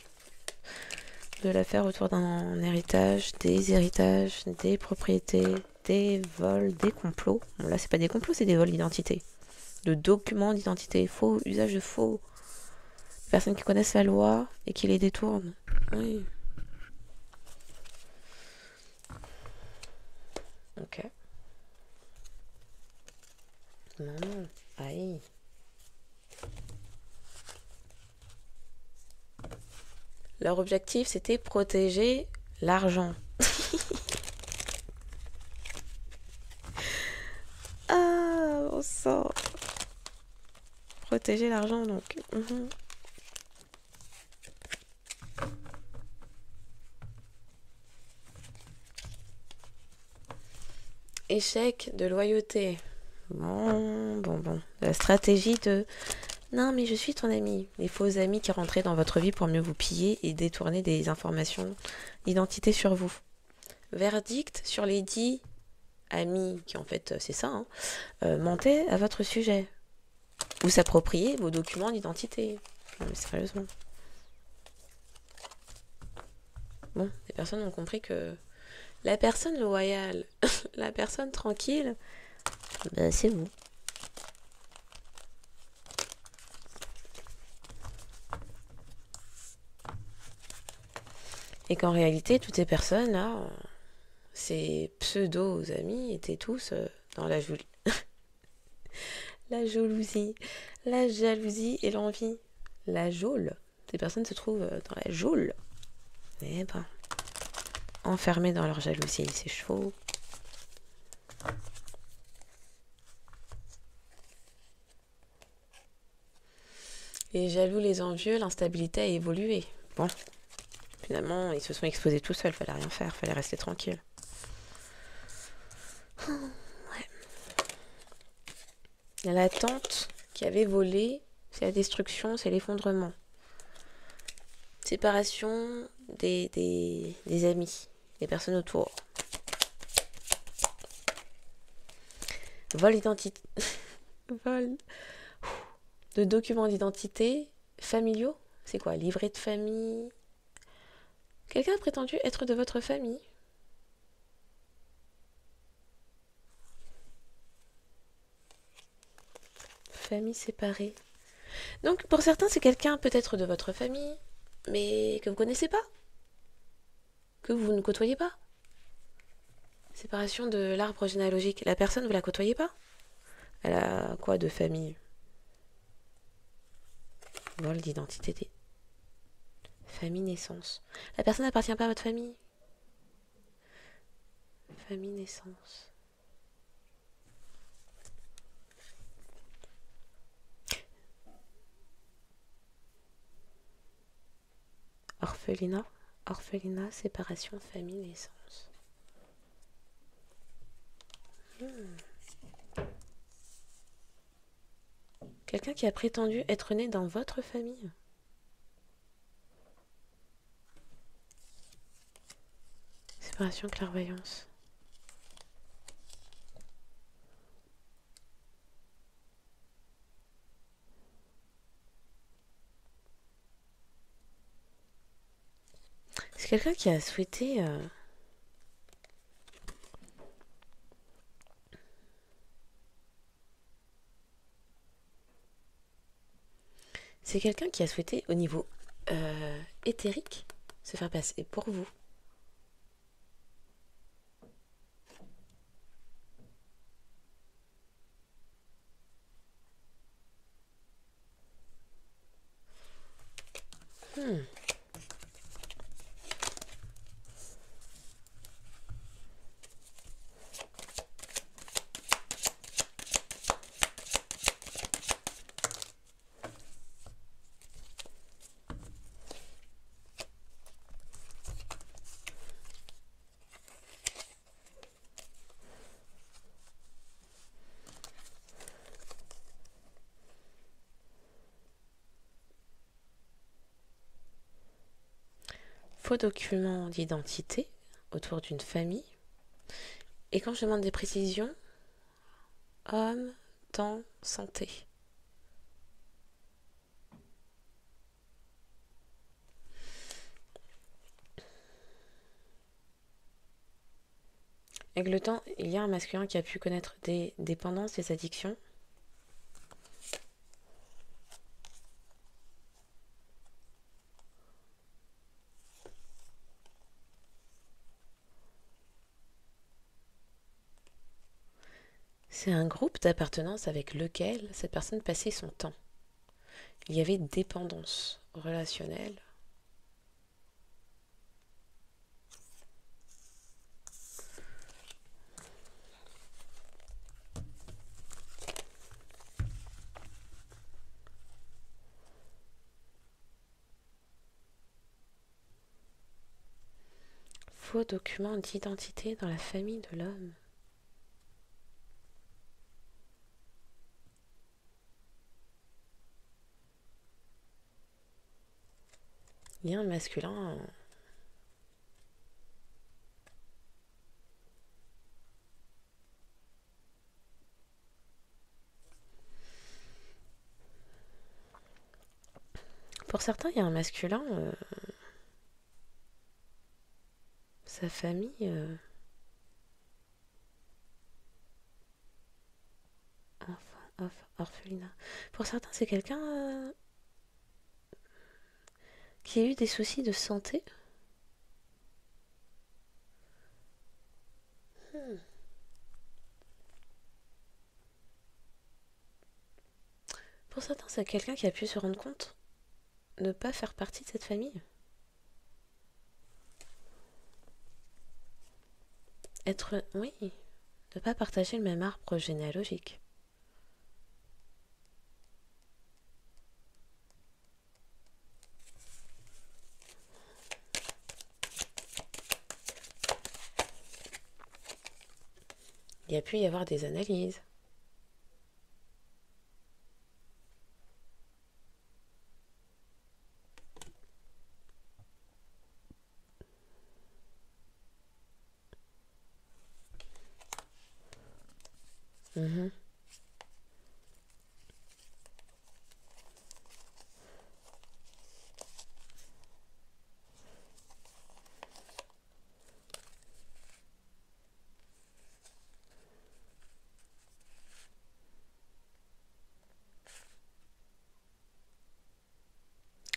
[SPEAKER 1] De l'affaire autour d'un héritage, des héritages, des propriétés, des vols, des complots. Bon là c'est pas des complots, c'est des vols d'identité. De documents d'identité, faux, usage de faux. Personnes qui connaissent la loi et qui les détournent. Oui. Ok. Non, aïe. Leur objectif, c'était protéger l'argent. Ah, bon sang. protéger l'argent, donc. Échec de loyauté. Bon. La stratégie de... Non, mais je suis ton ami. Les faux amis qui rentraient dans votre vie pour mieux vous piller et détourner des informations d'identité sur vous. Verdict sur les 10 amis, qui en fait, c'est ça, hein, mentaient à votre sujet. Ou s'approprier vos documents d'identité. Non, mais sérieusement. Bon, les personnes ont compris que la personne loyale, la personne tranquille, ben, c'est vous. Et qu'en réalité, toutes ces personnes-là, ces pseudo-amis, étaient tous dans la la jalousie et l'envie. La geôle. Ces personnes se trouvent dans la geôle. Eh ben, enfermées dans leur jalousie, ces chevaux. Les jaloux, les envieux, l'instabilité a évolué. Bon, finalement, ils se sont exposés tout seuls, fallait rien faire, fallait rester tranquille. Ouais. L'attente qui avait volé, c'est la destruction, c'est l'effondrement. Séparation des amis, des personnes autour. Vol d'identité. Vol de documents d'identité familiaux. C'est quoi? Livret de famille. Quelqu'un a prétendu être de votre famille. Famille séparée. Donc pour certains, c'est quelqu'un peut-être de votre famille, mais que vous connaissez pas, que vous ne côtoyez pas. Séparation de l'arbre généalogique. La personne, vous la côtoyez pas? Elle a quoi de famille? Vol d'identité. Famille naissance. La personne n'appartient pas à votre famille. Famille naissance. Orphelinat, séparation, famille, naissance. Quelqu'un qui a prétendu être né dans votre famille. Séparation, clairvoyance. C'est quelqu'un qui a souhaité... C'est quelqu'un qui a souhaité, au niveau éthérique, se faire passer pour vous. Faux documents d'identité autour d'une famille. Et quand je demande des précisions, homme, temps, santé. Avec le temps, il y a un masculin qui a pu connaître des dépendances, des addictions. C'est un groupe d'appartenance avec lequel cette personne passait son temps. Il y avait dépendance relationnelle. faux document d'identité dans la famille de l'homme. Lien masculin. Pour certains, il y a un masculin. Sa famille. Orphelinat. Pour certains, c'est quelqu'un qui a eu des soucis de santé. Pour certains, c'est quelqu'un qui a pu se rendre compte de ne pas faire partie de cette famille. Oui, ne pas partager le même arbre généalogique. Il y a pu y avoir des analyses. Mhm.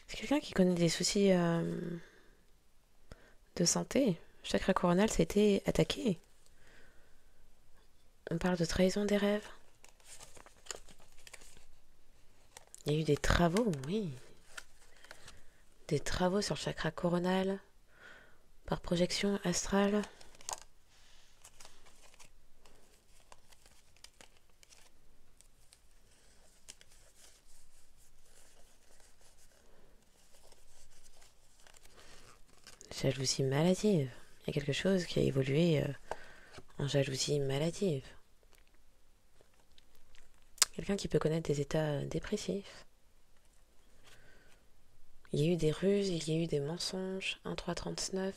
[SPEAKER 1] C'est quelqu'un qui connaît des soucis de santé. Chakra coronal, ça a été attaqué. On parle de trahison des rêves. Il y a eu des travaux, oui. Des travaux sur le chakra coronal, par projection astrale. Jalousie maladive. Il y a quelque chose qui a évolué en jalousie maladive. Quelqu'un qui peut connaître des états dépressifs. Il y a eu des ruses, il y a eu des mensonges. 1-3-39.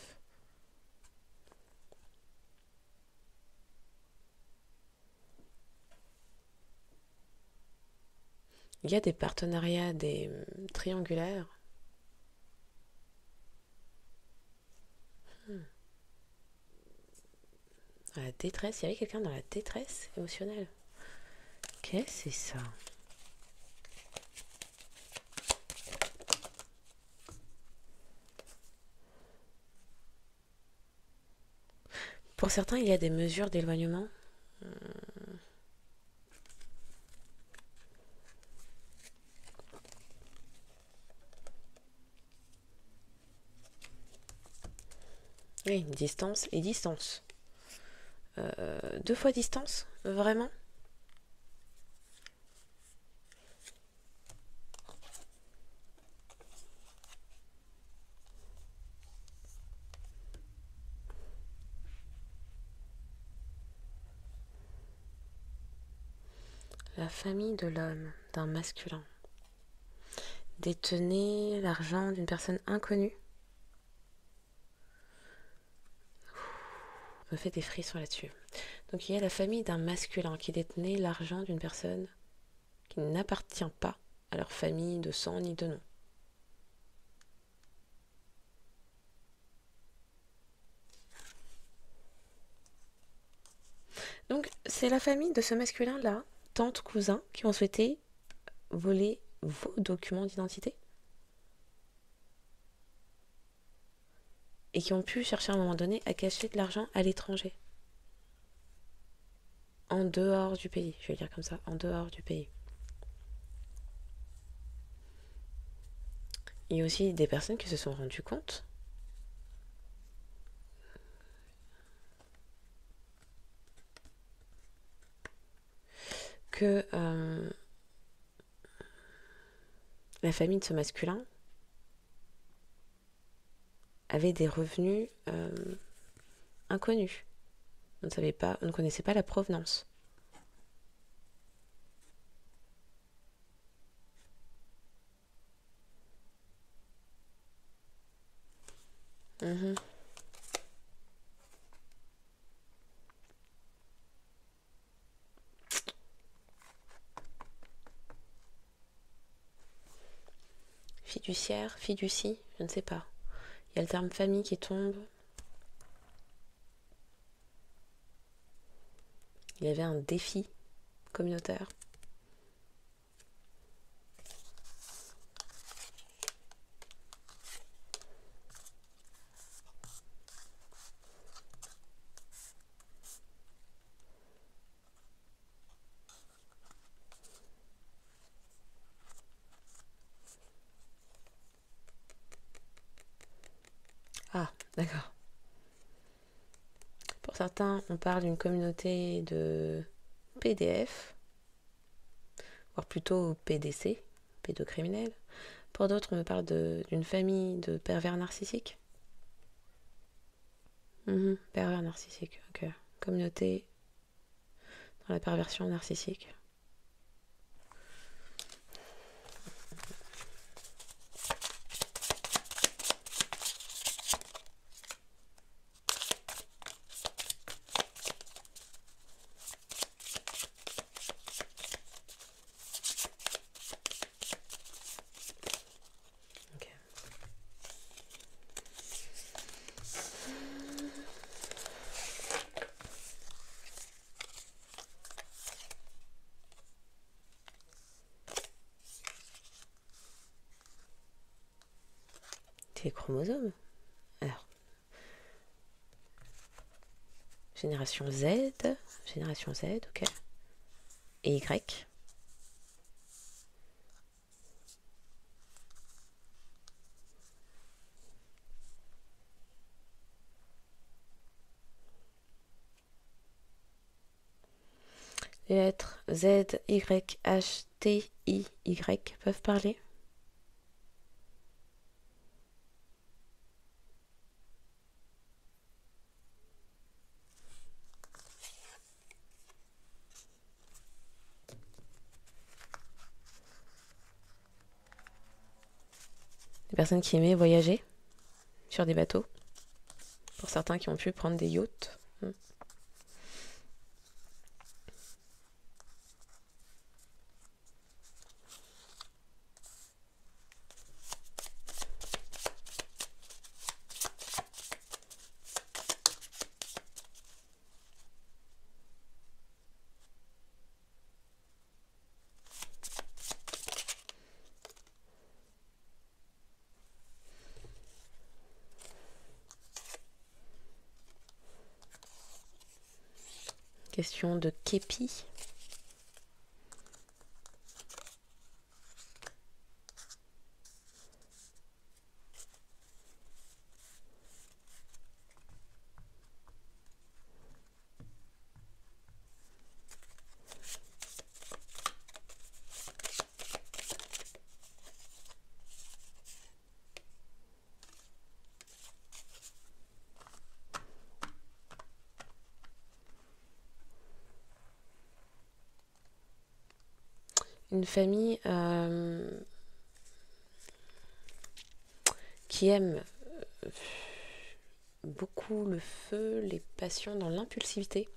[SPEAKER 1] Il y a des partenariats, des triangulaires. La détresse, il y avait quelqu'un dans la détresse émotionnelle. Qu'est-ce que c'est ça? Pour certains, il y a des mesures d'éloignement. Oui, distance et distance. 2 fois distance, vraiment? La famille de l'homme, d'un masculin, détenait l'argent d'une personne inconnue. Me fait des frissons là-dessus. Donc il y a la famille d'un masculin qui détenait l'argent d'une personne qui n'appartient pas à leur famille de sang ni de nom. Donc c'est la famille de ce masculin-là, tante, cousin, qui ont souhaité voler vos documents d'identité et qui ont pu chercher à un moment donné à cacher de l'argent à l'étranger. En dehors du pays, je vais dire comme ça, en dehors du pays. Il y a aussi des personnes qui se sont rendues compte que la famille de ce masculin avait des revenus inconnue. On ne connaissait pas la provenance. Mhm. Fiduciaire, fiducie, je ne sais pas. Il y a le terme famille qui tombe. Il y avait un défi communautaire. Ah, d'accord. Pour certains, on parle d'une communauté de PDF, voire plutôt PDC, pédocriminels. Pour d'autres, on me parle d'une famille de pervers narcissiques. Pervers narcissique, ok. Communauté dans la perversion narcissique. Ok. Les chromosomes. Alors, génération Z, ok. Et Y. Les lettres Z, Y, H, T, I, Y peuvent parler. Des personnes qui aimaient voyager sur des bateaux. Pour certains qui ont pu prendre des yachts. Question de képi. Une famille qui aime beaucoup le feu, les passions dans l'impulsivité.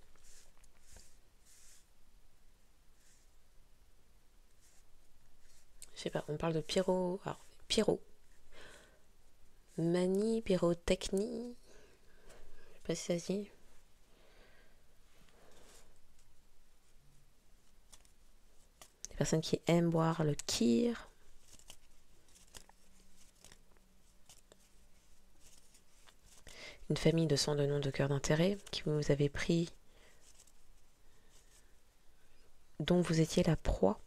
[SPEAKER 1] Je sais pas, on parle de pyro. Alors, pyro. Manie, pyrotechnie. Je sais pas si ça se dit. Des personnes qui aiment boire le kir. Une famille de sang, de nom, de cœur, d'intérêt qui vous avez pris, dont vous étiez la proie.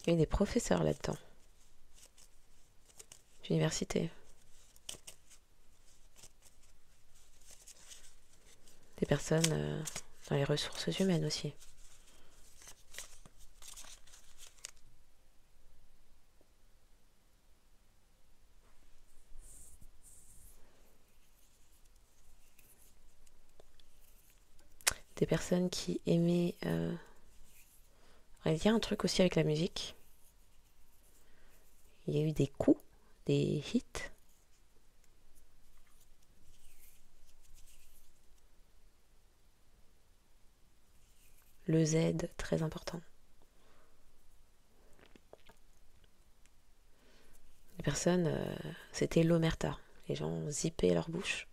[SPEAKER 1] Il y a eu des professeurs là-dedans. D'université. Des personnes dans les ressources humaines aussi. des personnes qui aimaient... Il y a un truc aussi avec la musique. Il y a eu des coups, des hits. Le Z, très important. Les personnes, c'était l'omerta. Les gens zippaient leur bouche.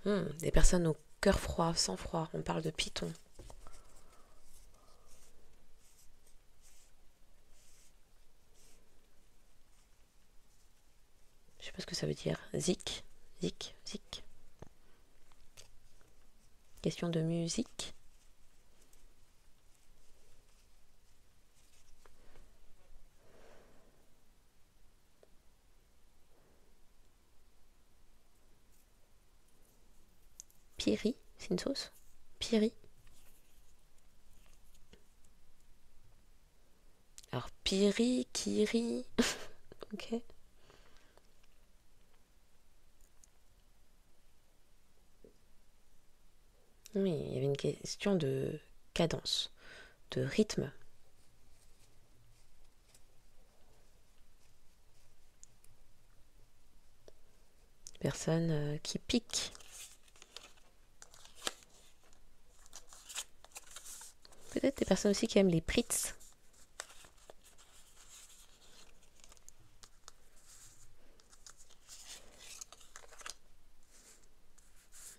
[SPEAKER 1] Des personnes au cœur froid, sang froid. On parle de python. Je sais pas ce que ça veut dire. Zik, zik, zik. Question de musique. Piri, c'est une sauce. Piri. Alors, piri, kiri. Ok. Oui, il y avait une question de cadence, de rythme. Personnes qui piquent. Peut-être des personnes aussi qui aiment les Pritz.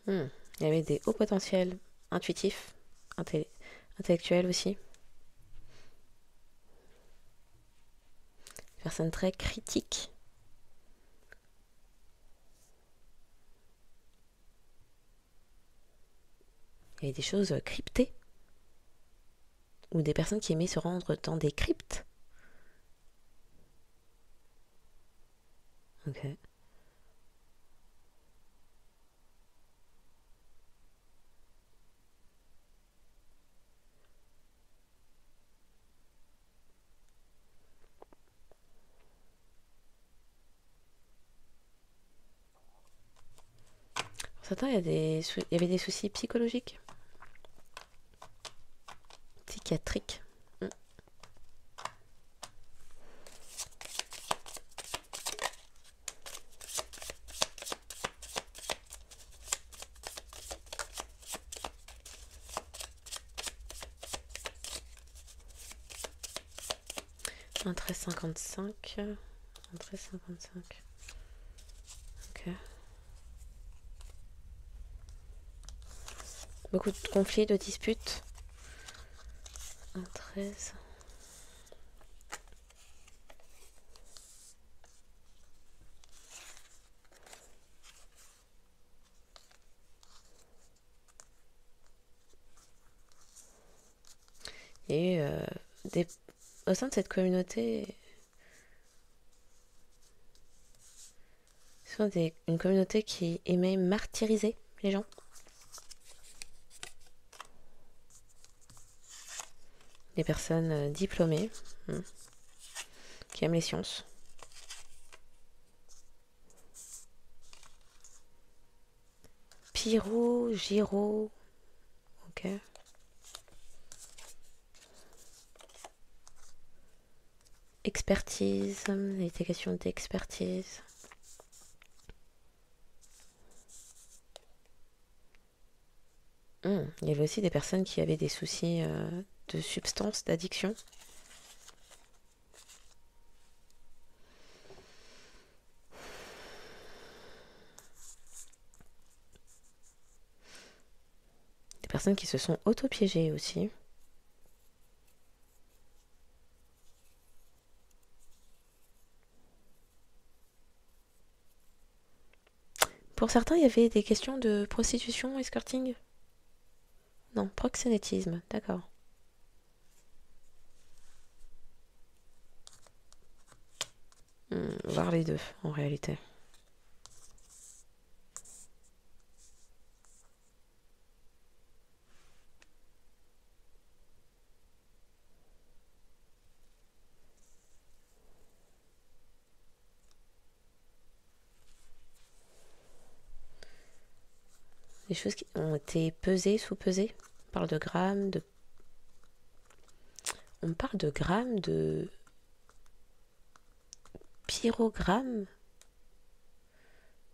[SPEAKER 1] Il y avait des hauts potentiels intuitifs, intellectuels aussi. Des personnes très critiques. Il y avait des choses cryptées. Ou des personnes qui aimaient se rendre dans des cryptes. Ok. Pour certains, il y avait des soucis psychologiques, psychiatriques. 13,55. 13,55. Ok. Beaucoup de conflits, de disputes. 13. Il y a eu au sein de cette communauté, une communauté qui aimait martyriser les gens. Des personnes diplômées qui aiment les sciences. Pyro, gyro. Ok. Expertise. Il était question d'expertise. Il y avait aussi des personnes qui avaient des soucis de substances, d'addiction. Des personnes qui se sont auto-piégées aussi. Pour certains, il y avait des questions de prostitution, escorting. Non, proxénétisme, d'accord. Voir les deux, en réalité. Des choses qui ont été pesées, sous-pesées. On parle de grammes, de... On parle de grammes, de pyrogrammes.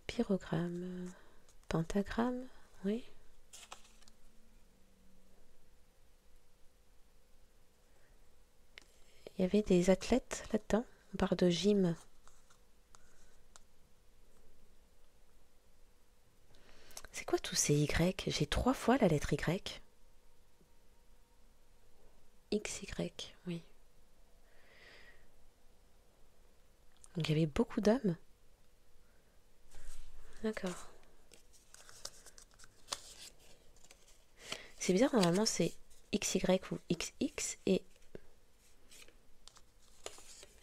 [SPEAKER 1] Pyrogramme. Pentagramme, oui. Il y avait des athlètes là-dedans. On parle de gym. C'est quoi tous ces Y? J'ai 3 fois la lettre Y. XY, oui. Donc il y avait beaucoup d'hommes. D'accord. C'est bizarre, normalement c'est XY ou XX et...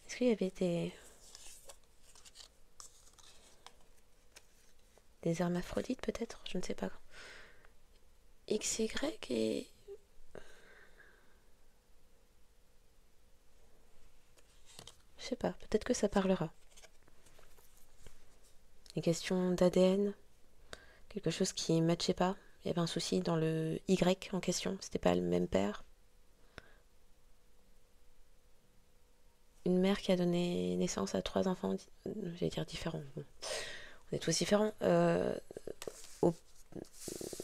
[SPEAKER 1] Est-ce qu'il y avait des hermaphrodites peut-être? Je ne sais pas. XY et... Je sais pas, peut-être que ça parlera. Les questions d'ADN, quelque chose qui ne matchait pas. Il y avait un souci dans le Y en question, c'était pas le même père. Une mère qui a donné naissance à 3 enfants, j'allais dire différents. Bon, on est tous différents. Au-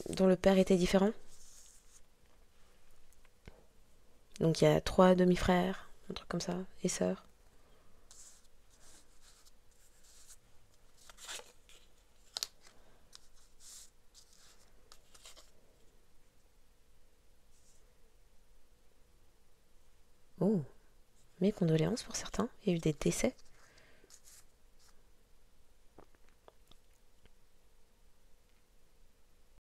[SPEAKER 1] dont le père était différent. Donc il y a 3 demi-frères, un truc comme ça, et sœurs. Oh, mes condoléances pour certains. Il y a eu des décès.